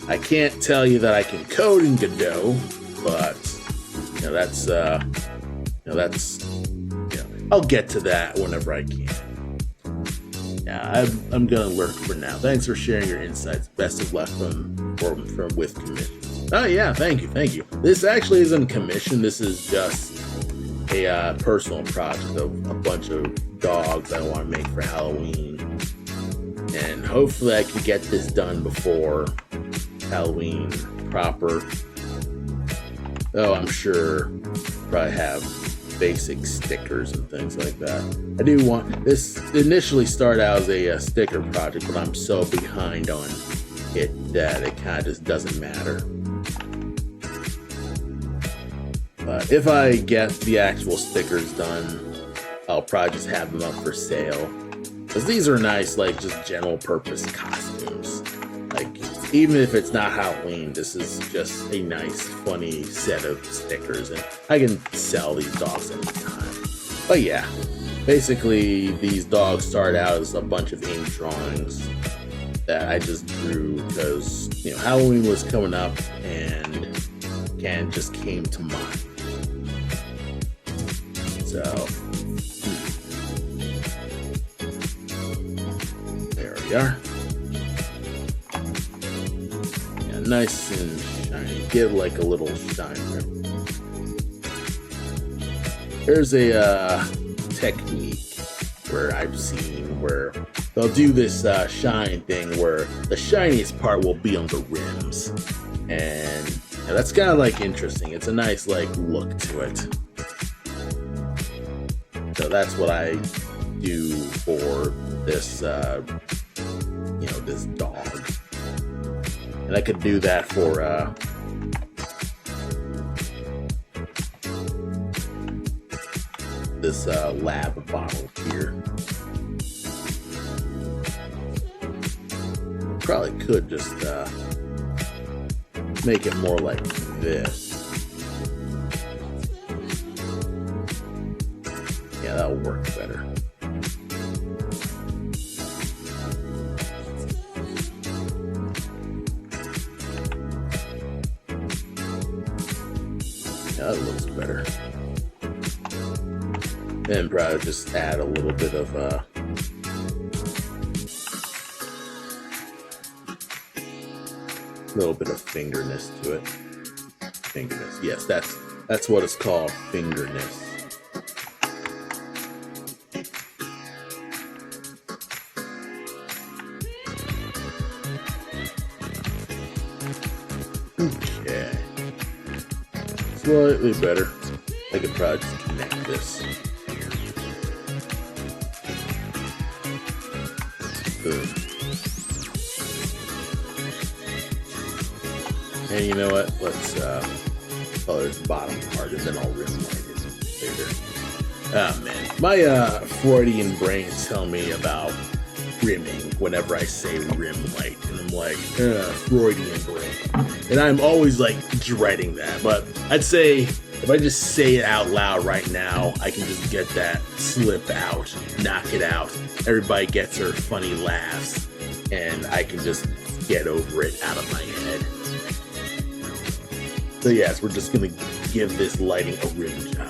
I can't tell you that I can code in Godot, but you know, that's I'll get to that whenever I can. Yeah, I'm gonna lurk for now. Thanks for sharing your insights. Best of luck from with commission. Oh yeah, thank you. This actually isn't a commission. This is just a personal project of a bunch of dogs I want to make for Halloween, and hopefully I can get this done before Halloween proper. Though I'm sure probably have basic stickers and things like that. I do want this initially start out as a sticker project, but I'm so behind on it that it kind of just doesn't matter. But if I get the actual stickers done, I'll probably just have them up for sale, because these are nice, like just general purpose costumes. Like, even if it's not Halloween, this is just a nice, funny set of stickers, and I can sell these dogs anytime. But yeah, basically these dogs start out as a bunch of ink drawings that I just drew because, you know, Halloween was coming up and it just came to mind. So there we are. Nice and shiny. Give like a little shine there. There's a technique where I've seen where they'll do this shine thing where the shiniest part will be on the rims, and that's kind of like interesting. It's a nice like look to it. So that's what I do for this you know, this dog. And I could do that for this lab bottle here. Probably could just make it more like this. Yeah, that'll work better. That looks better. And probably just add a little bit of fingerness to it. Fingerness, yes, that's what it's called, fingerness. Okay. Slightly better. I could probably just connect this. Boom. And you know what? Let's color the bottom part and then I'll rim light it later. Ah man, my Freudian brain tell me about rimming whenever I say rim light, and I'm like, Freudian brain, and I'm always like dreading that. But I'd say if I just say it out loud right now, I can just get that slip out, knock it out. Everybody gets their funny laughs, and I can just get over it out of my head. So yes, we're just gonna give this lighting a rim job.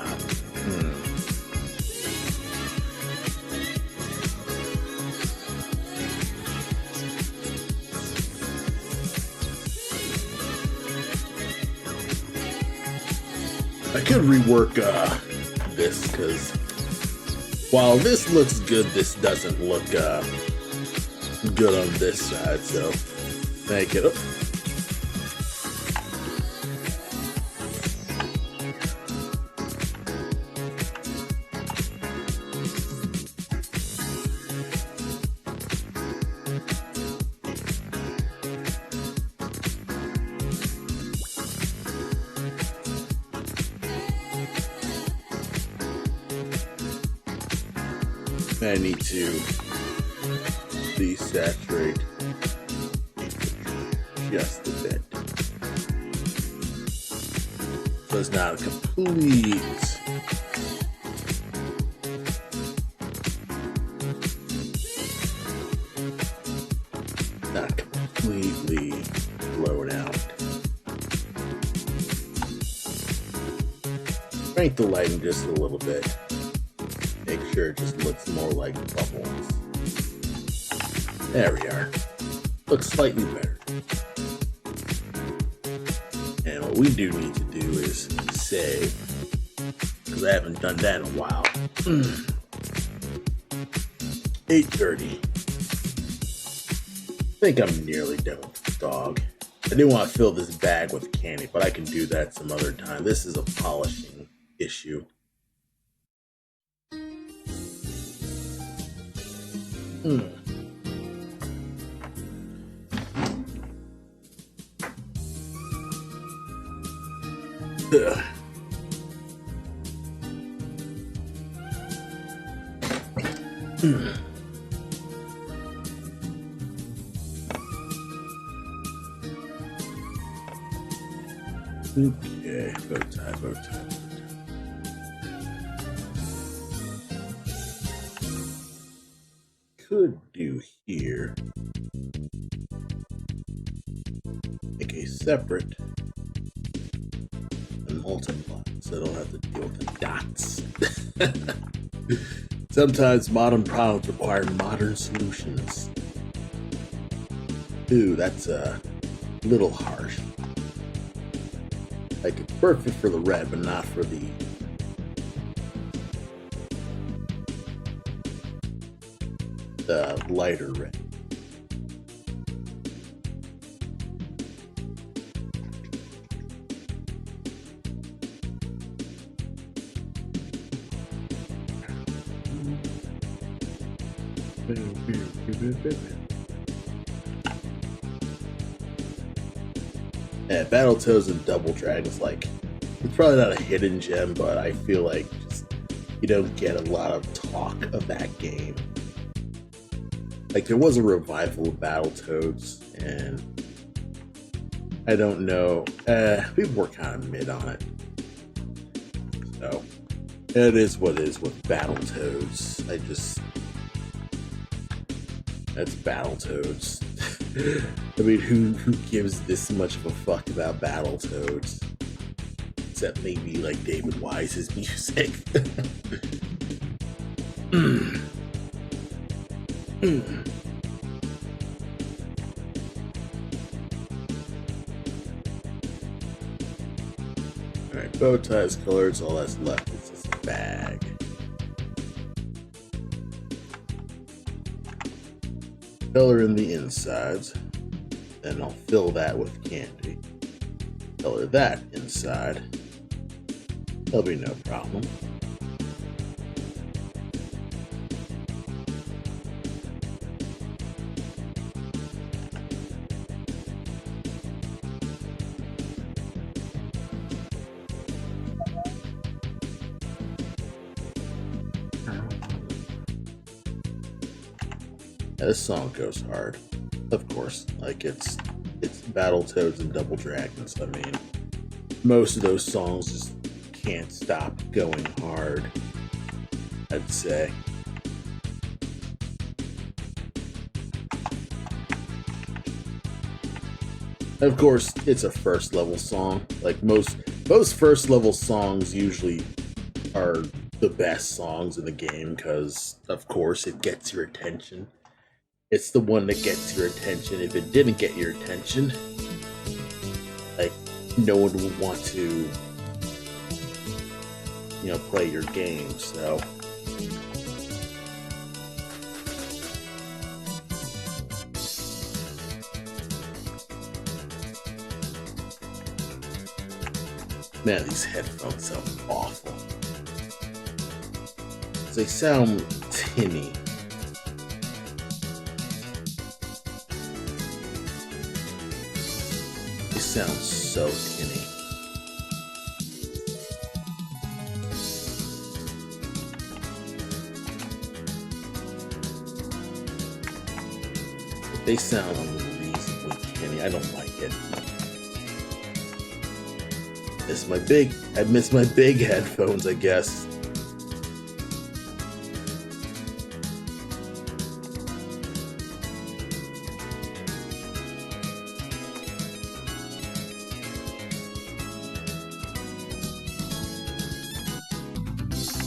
I could rework this, because while this looks good, this doesn't look good on this side, so make it up. I need to desaturate just a bit, so it's not a complete completely blown out. Crank the lighting just a little bit. Make sure it just looks more like bubbles. There we are. Looks slightly better. And what we do need to do is save, because I haven't done that in a while. 8:30. I think I'm nearly done with the dog. I didn't want to fill this bag with candy, but I can do that some other time. This is a polishing issue. Okay, bow tie, bow tie. Could do here, make a separate and multiply, so I don't have to deal with the dots. Sometimes modern problems require modern solutions. Ooh, that's a little harsh. Like, it's perfect for the red, but not for the lighter red. Yeah, Battletoads and Double Dragons, like, it's probably not a hidden gem, but I feel like just, you don't get a lot of talk of that game. Like, there was a revival of Battletoads, and I don't know, people were kind of mid on it. So, it is what it is with Battletoads. That's Battletoads. I mean, who gives this much of a fuck about Battletoads? Except maybe, like, David Wise's music. Alright, bow ties, colors, all that's left is this bag. Color in the insides, then I'll fill that with candy. Color that inside. There'll be no problem. This song goes hard, of course. Like it's Battletoads and Double Dragons. I mean, most of those songs just can't stop going hard, I'd say. Of course, it's a first level song. Like most first level songs usually are the best songs in the game because, of course, it gets your attention. It's the one that gets your attention. If it didn't get your attention, like, no one would want to, play your game. So, man, these headphones sound awful. They sound tinny. They sound so tinny. They sound unreasonably tinny. I don't like it. I miss my big headphones, I guess.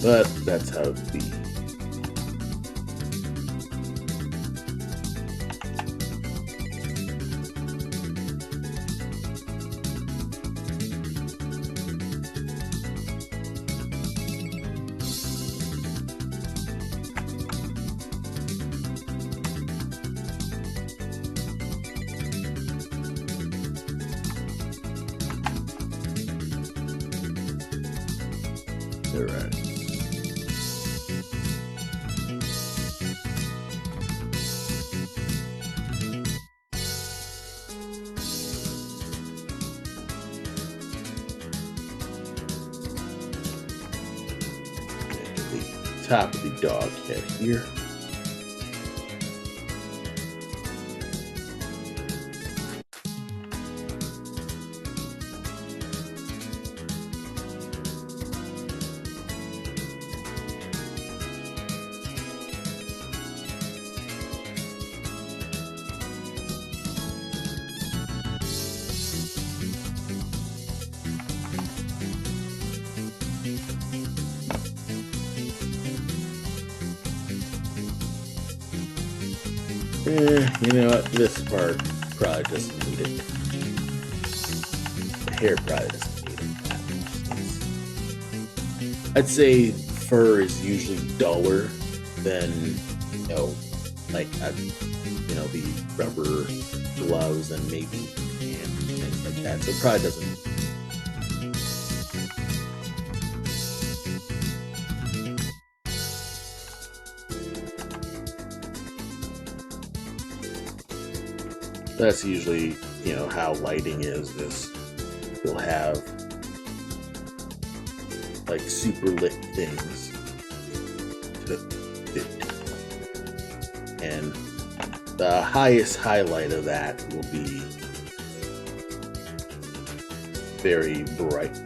But that's how it be. All right. Top of the dog head here. You know what? This part probably doesn't need it. The hair probably doesn't need it. I'd say fur is usually duller than, like, the rubber gloves and maybe hands and things like that. So it probably doesn't. That's usually, how lighting is you'll have like super lit things to fit. And the highest highlight of that will be very bright.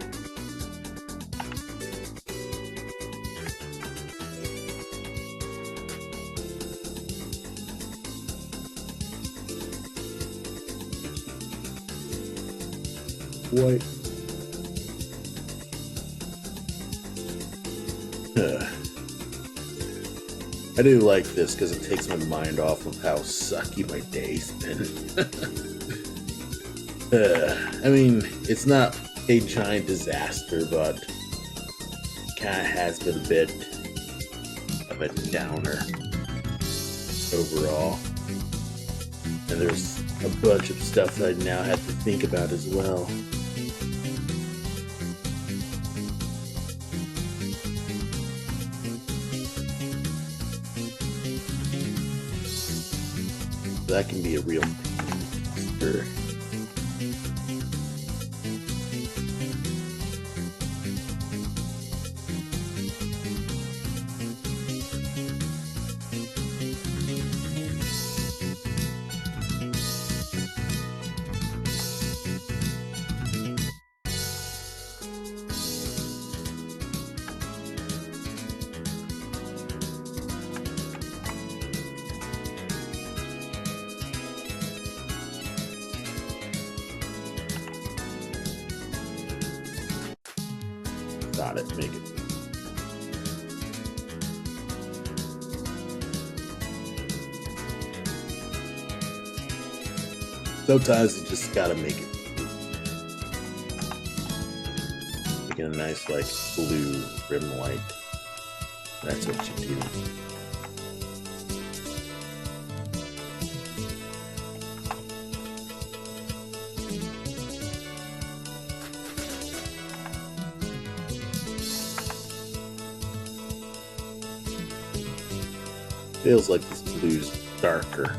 White. I do like this because it takes my mind off of how sucky my day's been. I mean, it's not a giant disaster, but it kind of has been a bit of a downer overall. And there's a bunch of stuff that I now have to think about as well. That can be a real sure. dot it, make it. Sometimes you just gotta make it. Making a nice like blue rim light. That's what you do. Feels like this blue's darker.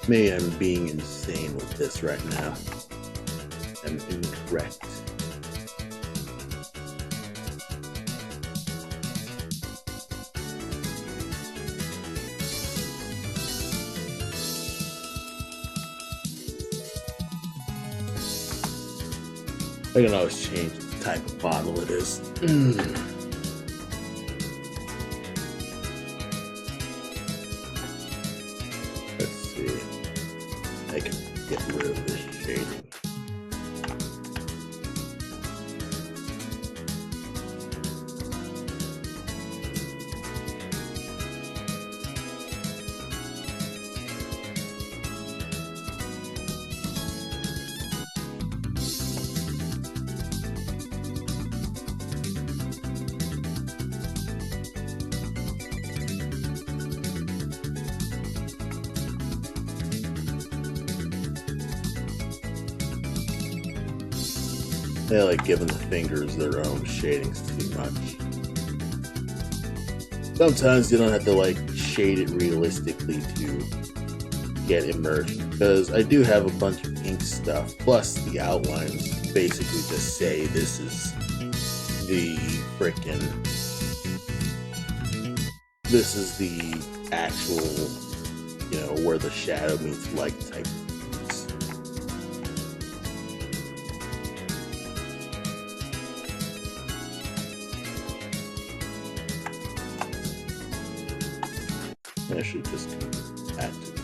Maybe I'm being insane with this right now. I'm incorrect. I can always change the type of bottle it is. Let's see. I can get rid of this shading. They like giving the fingers their own shadings too much. Sometimes you don't have to like shade it realistically to get immersion, because I do have a bunch of ink stuff, plus the outlines basically just say this is the actual, you know, where the shadow meets light type. I should just add to it.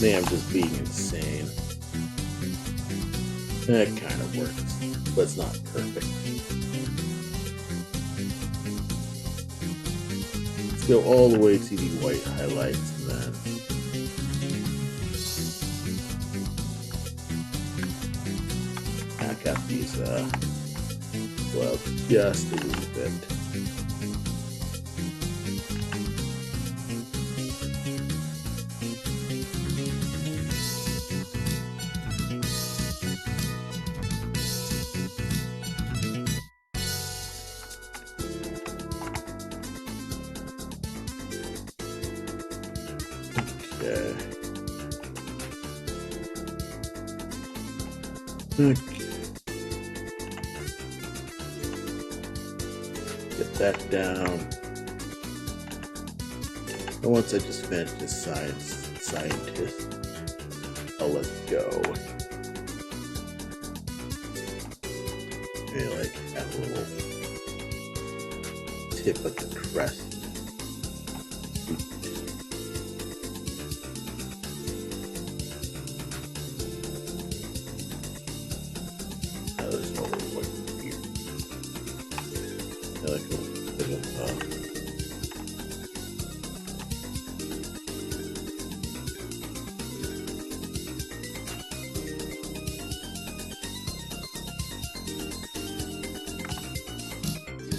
Maybe I'm just being insane. That kind of works, but it's not perfect. Let's go all the way to the white highlights and then got these well, just a little bit. Okay. Get that down. And once I just finish this scientist, I'll let it go. Maybe like have a little tip of the crest.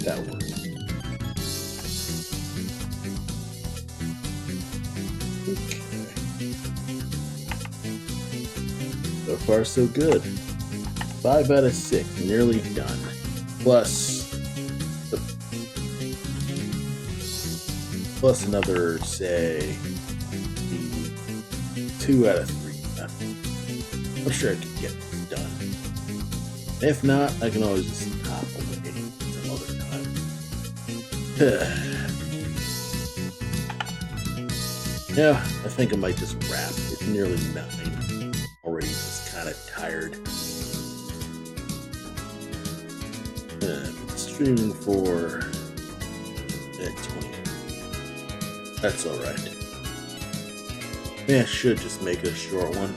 That works. Okay. So far, so good. 5 out of 6, nearly done. Plus another, say, 2 out of 3. I'm sure I can get this done. If not, I can always just hop away some other time. Yeah, I think I might just wrap. It's nearly 9. Already just kind of tired. Streaming for 20. That's alright. Yeah, I should just make it a short one.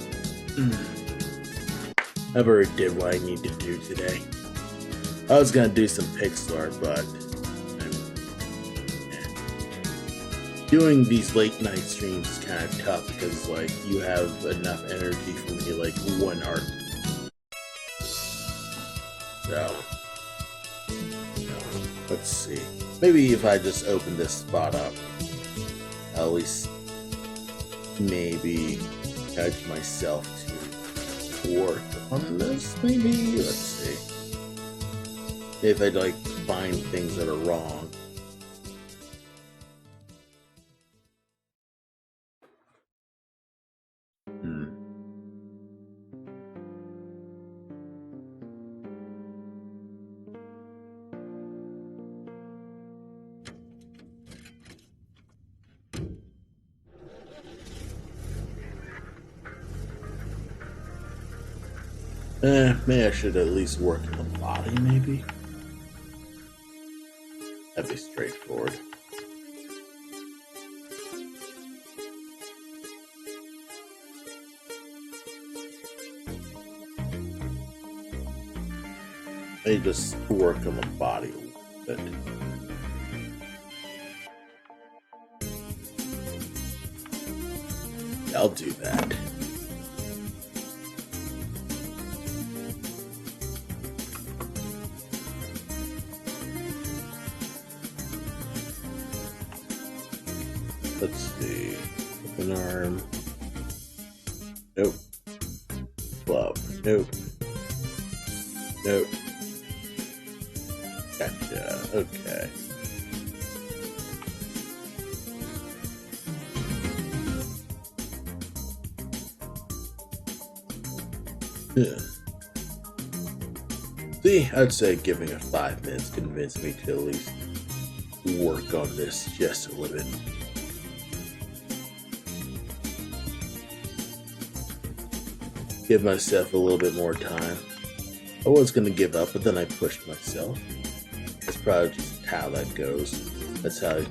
I've already did what I need to do today. I was gonna do some pixel art, but doing these late night streams is kind of tough because like you have enough energy for me like one art. So let's see. Maybe if I just open this spot up, at least maybe nudge myself to work on this. Maybe let's see if I like find things that are wrong. Maybe I should at least work on the body, maybe? That'd be straightforward. Maybe just work on the body a little bit. I'll do that. Let's see. Open arm. Nope. Glove. Nope. Nope. Gotcha. Okay. See, I'd say giving it 5 minutes convinced me to at least work on this just a little bit. Give myself a little bit more time. I was gonna give up, but then I pushed myself. That's probably just how that goes. That's how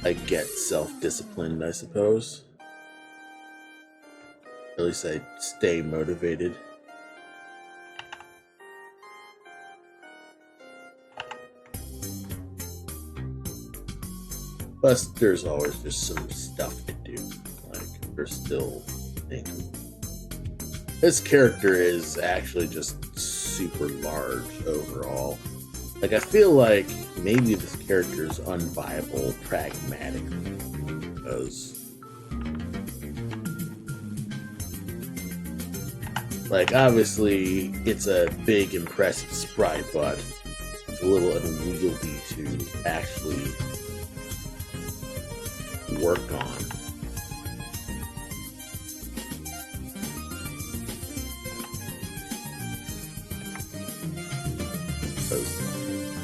I get self-disciplined, I suppose. At least I stay motivated. Plus, there's always just some stuff to do. Like, there's still things. This character is actually just super large overall. Like, I feel like maybe this character is unviable pragmatically. Because, like, obviously, it's a big, impressive sprite, but it's a little unwieldy to actually work on.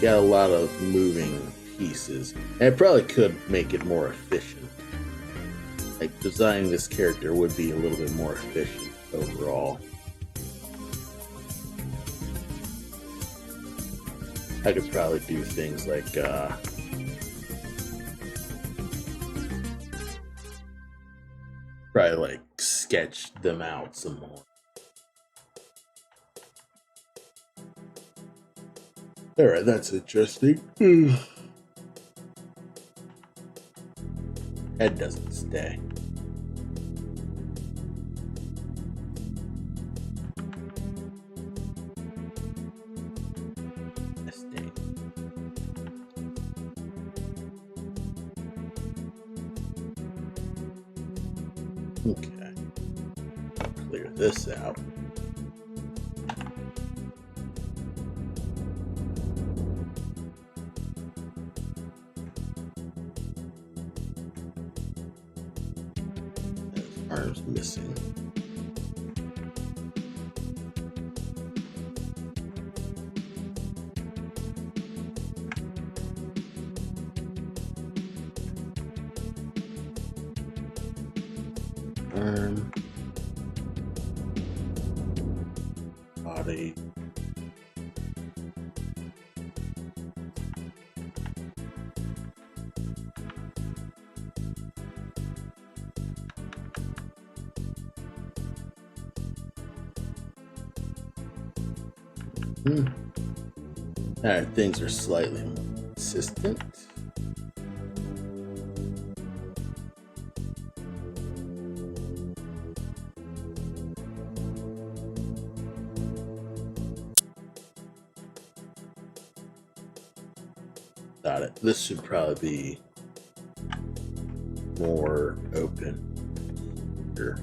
Got a lot of moving pieces, and it probably could make it more efficient. Like, designing this character would be a little bit more efficient overall. I could probably do things like probably like sketch them out some more. Alright, that's interesting. Head doesn't stay. Stay. Okay. Clear this out. Arms missing. arm, body. Alright, things are slightly more consistent. Got it. This should probably be more open. Here.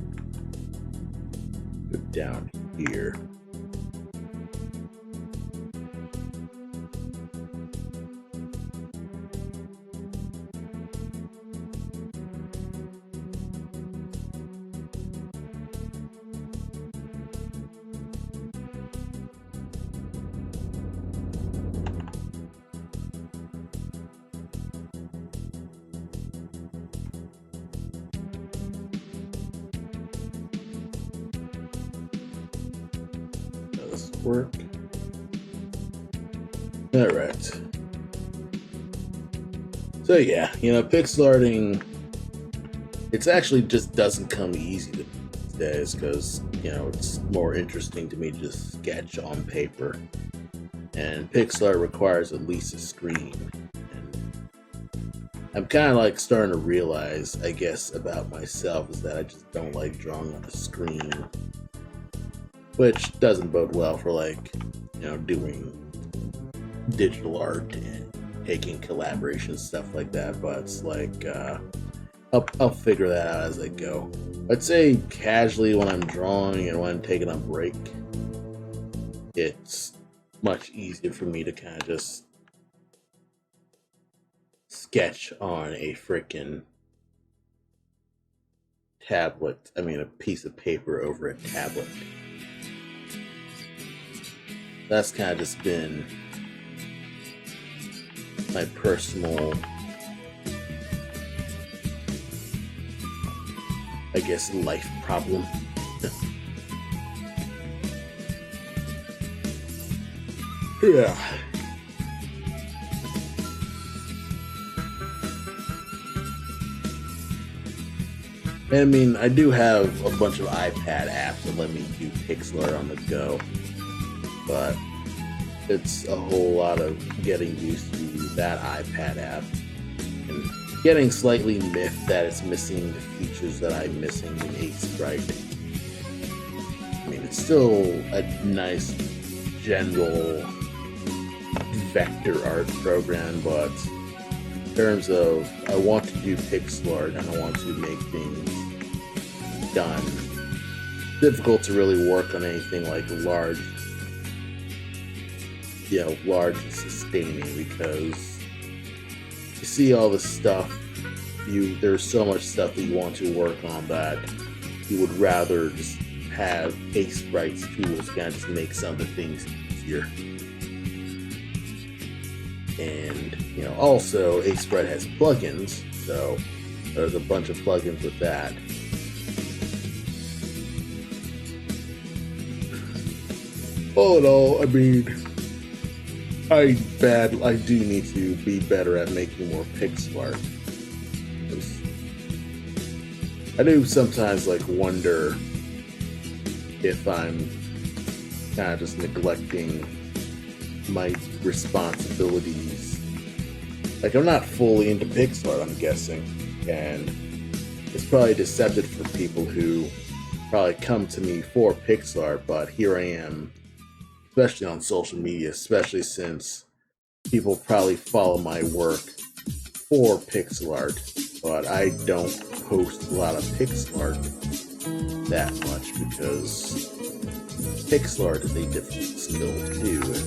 Go down here. Work. All right. So yeah, pixel arting, it's actually just doesn't come easy these days because, it's more interesting to me to just sketch on paper. And pixel art requires at least a screen. And I'm kind of like starting to realize, I guess, about myself is that I just don't like drawing on a screen. Which doesn't bode well for doing digital art and taking collaboration stuff like that. But it's I'll figure that out as I go. I'd say casually when I'm drawing and when I'm taking a break, it's much easier for me to kind of just sketch on a freaking tablet. I mean, a piece of paper over a tablet. That's kind of just been my personal, I guess, life problem. Yeah. I mean, I do have a bunch of iPad apps that let me do pixel art on the go. But it's a whole lot of getting used to that iPad app and getting slightly miffed that it's missing the features that I'm missing in Sprite. I mean, it's still a nice general vector art program, but in terms of I want to do pixel art and I want to make things done, it's difficult to really work on anything like large and sustaining because you see all the stuff, there's so much stuff that you want to work on that you would rather just have Sprite's tools kind of just make some of the things easier. And also Sprite has plugins, so there's a bunch of plugins with that. All in all, I mean, I do need to be better at making more pixel art. I do sometimes wonder if I'm kind of just neglecting my responsibilities. I'm not fully into pixel art, I'm guessing, and it's probably deceptive for people who probably come to me for pixel art, but here I am, especially on social media, especially since people probably follow my work for pixel art, but I don't post a lot of pixel art that much because pixel art is a difficult skill to do, and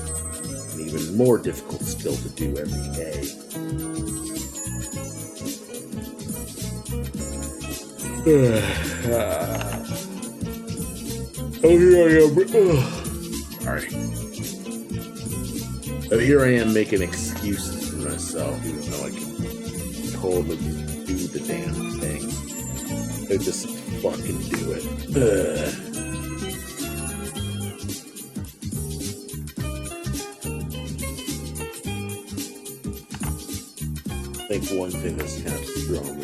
an even more difficult skill to do every day. Oh, here I am. Alright. So here I am making excuses for myself, even though I can totally do the damn thing. I just fucking do it. Ugh. I think one thing that's kind of strong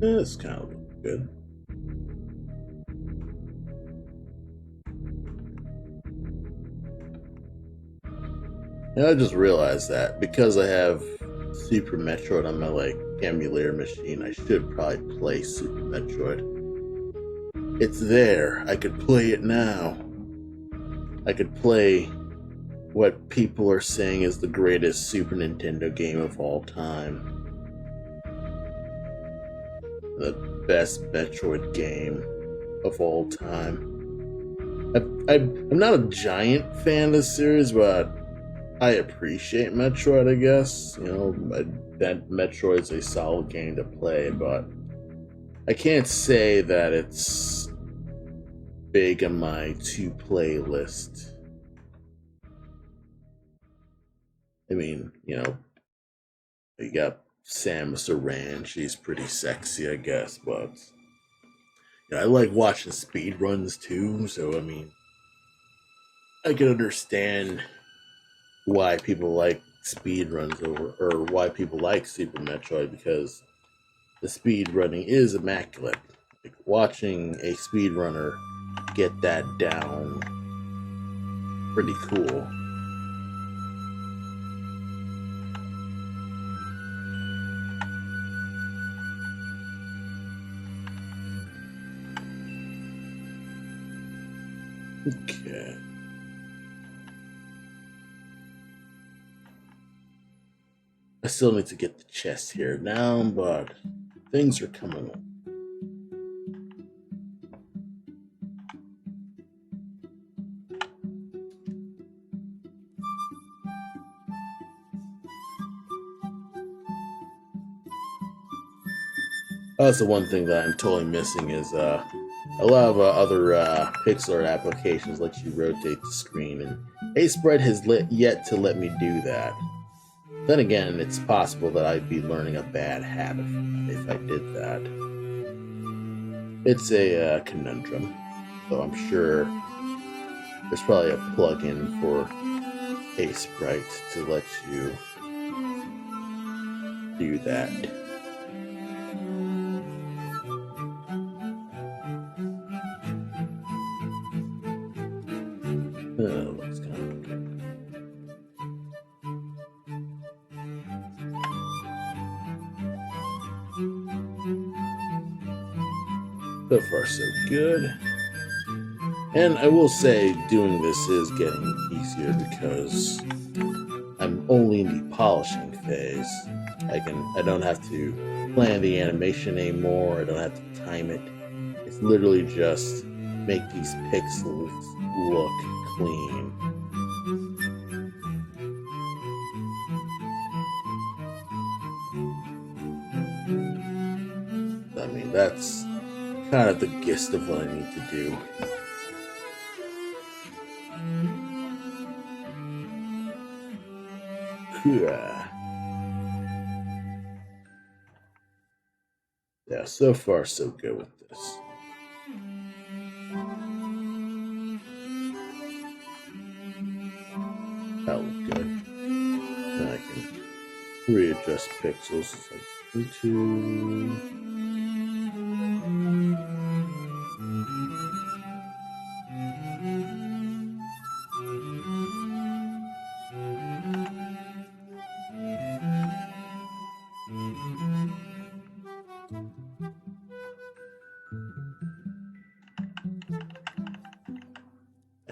This kind of looks good. And I just realized that because I have Super Metroid on my emulator machine, I should probably play Super Metroid. It's there. I could play it now. I could play what people are saying is the greatest Super Nintendo game of all time. The best Metroid game of all time. I'm not a giant fan of the series, but I appreciate Metroid, I guess. You know, that Metroid's a solid game to play, but I can't say that it's big on my to-play list. I mean, you know, you got Samus Aran, she's pretty sexy, I guess, but you know, I like watching speed runs too, so I mean, I can understand why people like speed runs or why people like Super Metroid, because the speed running is immaculate. Like watching a speedrunner get that down, pretty cool. Okay. I still need to get the chest here down, but things are coming along. That's the one thing that I'm totally missing is a lot of other pixel art applications let you rotate the screen, and Sprite has yet to let me do that. Then again, it's possible that I'd be learning a bad habit if I did that. It's a conundrum, so I'm sure there's probably a plugin for Sprite to let you do that. Looks kind of good. So far, so good. And I will say, doing this is getting easier because I'm only in the polishing phase. I don't have to plan the animation anymore. I don't have to time it. It's literally just make these pixels look clean. I mean, that's kind of the gist of what I need to do. Yeah, so far so good with this. That looked good. Then I can readjust pixels as I need to.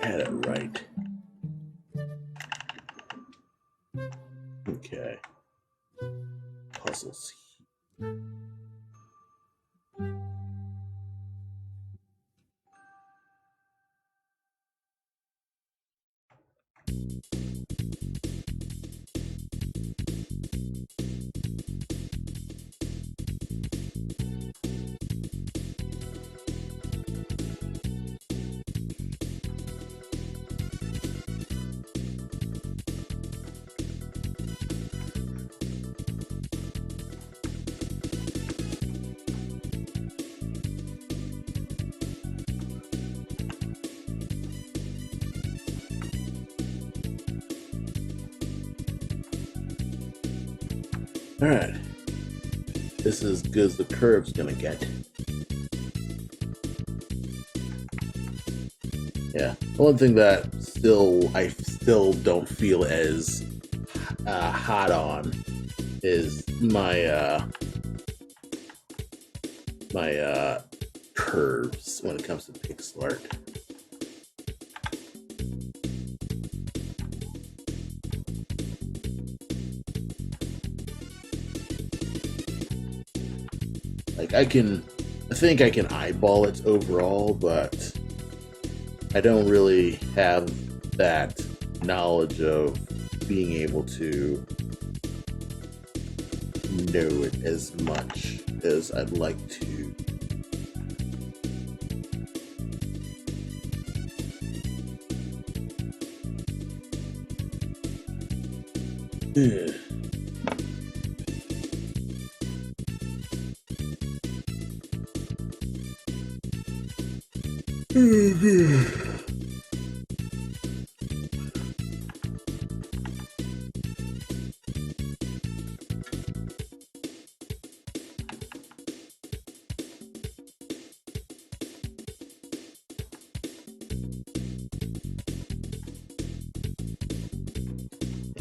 had it right. Okay. Puzzles. Alright. This is as good as the curve's gonna get. Yeah. The one thing that I still don't feel as hot on is my curves when it comes to pixel art. Like I think I can eyeball it overall, but I don't really have that knowledge of being able to know it as much as I'd like to. Ugh.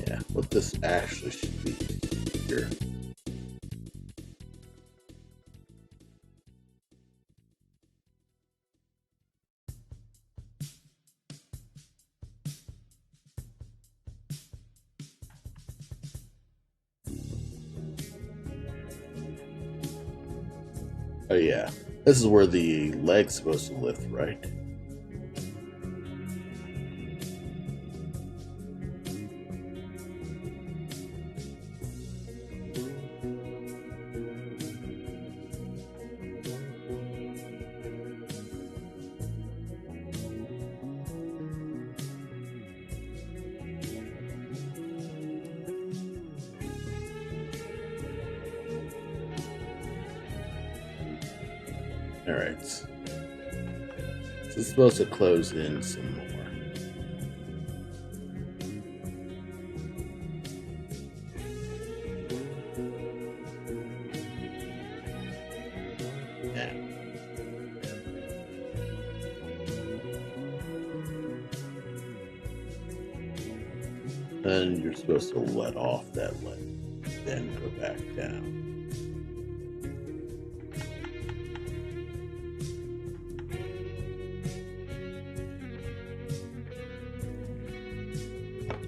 Yeah, what this actually should be here. Oh yeah, this is where the leg's supposed to lift, right? Alright. So it's supposed to close in some more. Yeah. Then you're supposed to let off that leg, then go back down.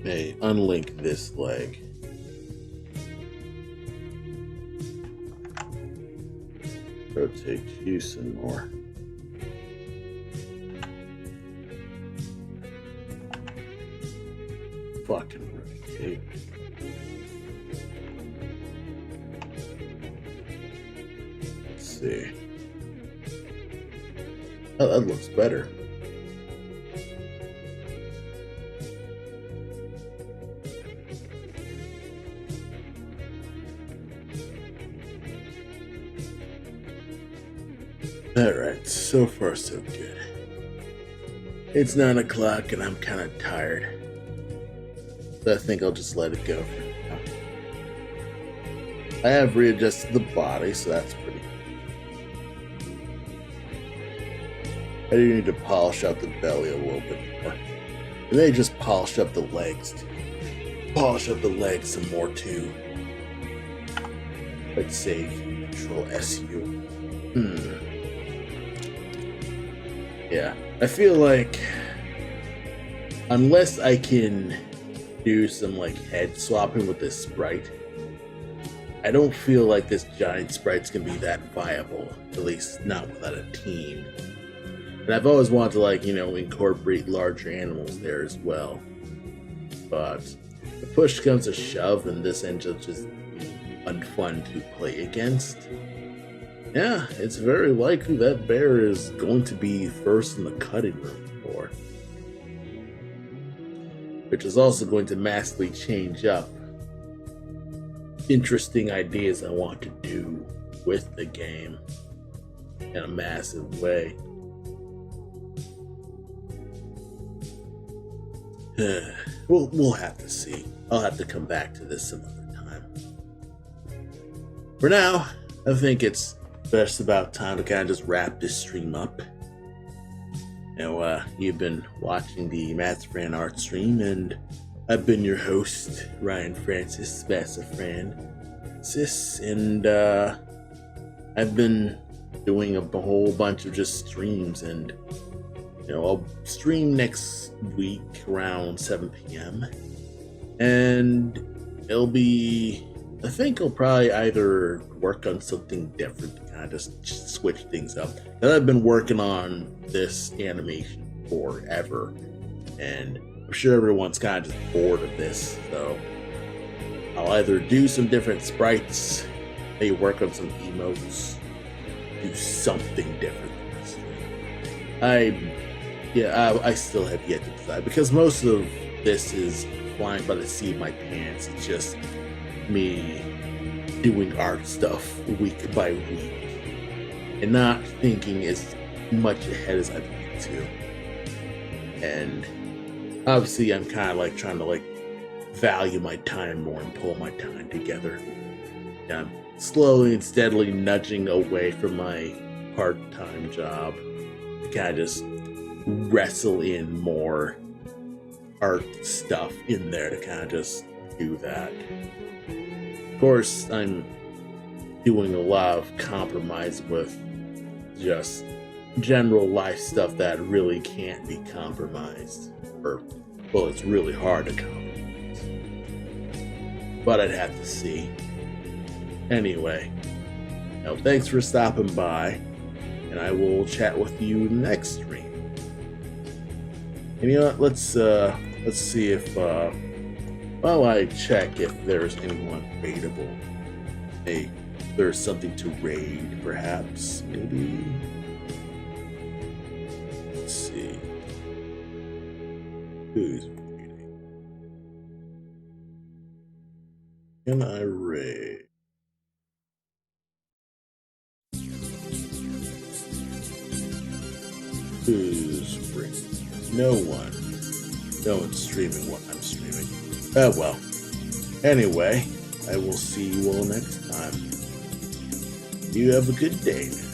Hey, unlink this leg. Rotate you some more. Fucking rotate. Let's see. Oh, that looks better. Alright, so far so good. It's 9 o'clock and I'm kind of tired. So I think I'll just let it go for now. I have readjusted the body, so that's pretty good. I do need to polish out the belly a little bit more. And then just polish up the legs too. Polish up the legs some more too. Let's save Control SU. Yeah, I feel like unless I can do some like head swapping with this sprite, I don't feel like this giant sprite's gonna be that viable, at least not without a team. And I've always wanted to, like, incorporate larger animals there as well. But the push comes to shove, and this ends up just being unfun to play against. Yeah, it's very likely that bear is going to be first in the cutting room floor, which is also going to massively change up interesting ideas I want to do with the game in a massive way. We'll have to see. I'll have to come back to this some other time. For now, I think it's just about time to kind of just wrap this stream up. You've been watching the Master Fran Art stream, and I've been your host, Ryan Francis, Master Francis, and I've been doing a whole bunch of just streams, and I'll stream next week around 7 p.m. and it'll be, I think I'll probably either work on something different to kind of just switch things up. And I've been working on this animation forever, and I'm sure everyone's kind of just bored of this, so I'll either do some different sprites, maybe work on some emotes, do something different than this stream. I still have yet to decide, because most of this is flying by the seat of my pants. It's just me doing art stuff week by week and not thinking as much ahead as I'd like to. And obviously I'm kind of like trying to like value my time more and pull my time together. And I'm slowly and steadily nudging away from my part-time job to kind of just wrestle in more art stuff in there to kind of just do that. Of course, I'm doing a lot of compromise with just general life stuff that really can't be compromised. Well, it's really hard to compromise. But I'd have to see. Anyway, thanks for stopping by, and I will chat with you next stream. And you know what, let's see if, while I check if there's anyone raidable. Hey, there's something to raid, perhaps, maybe? Let's see. Who's raiding? Can I raid? Who's raiding? No one. No one's streaming what I'm streaming. Oh well. Anyway, I will see you all next time. You have a good day now.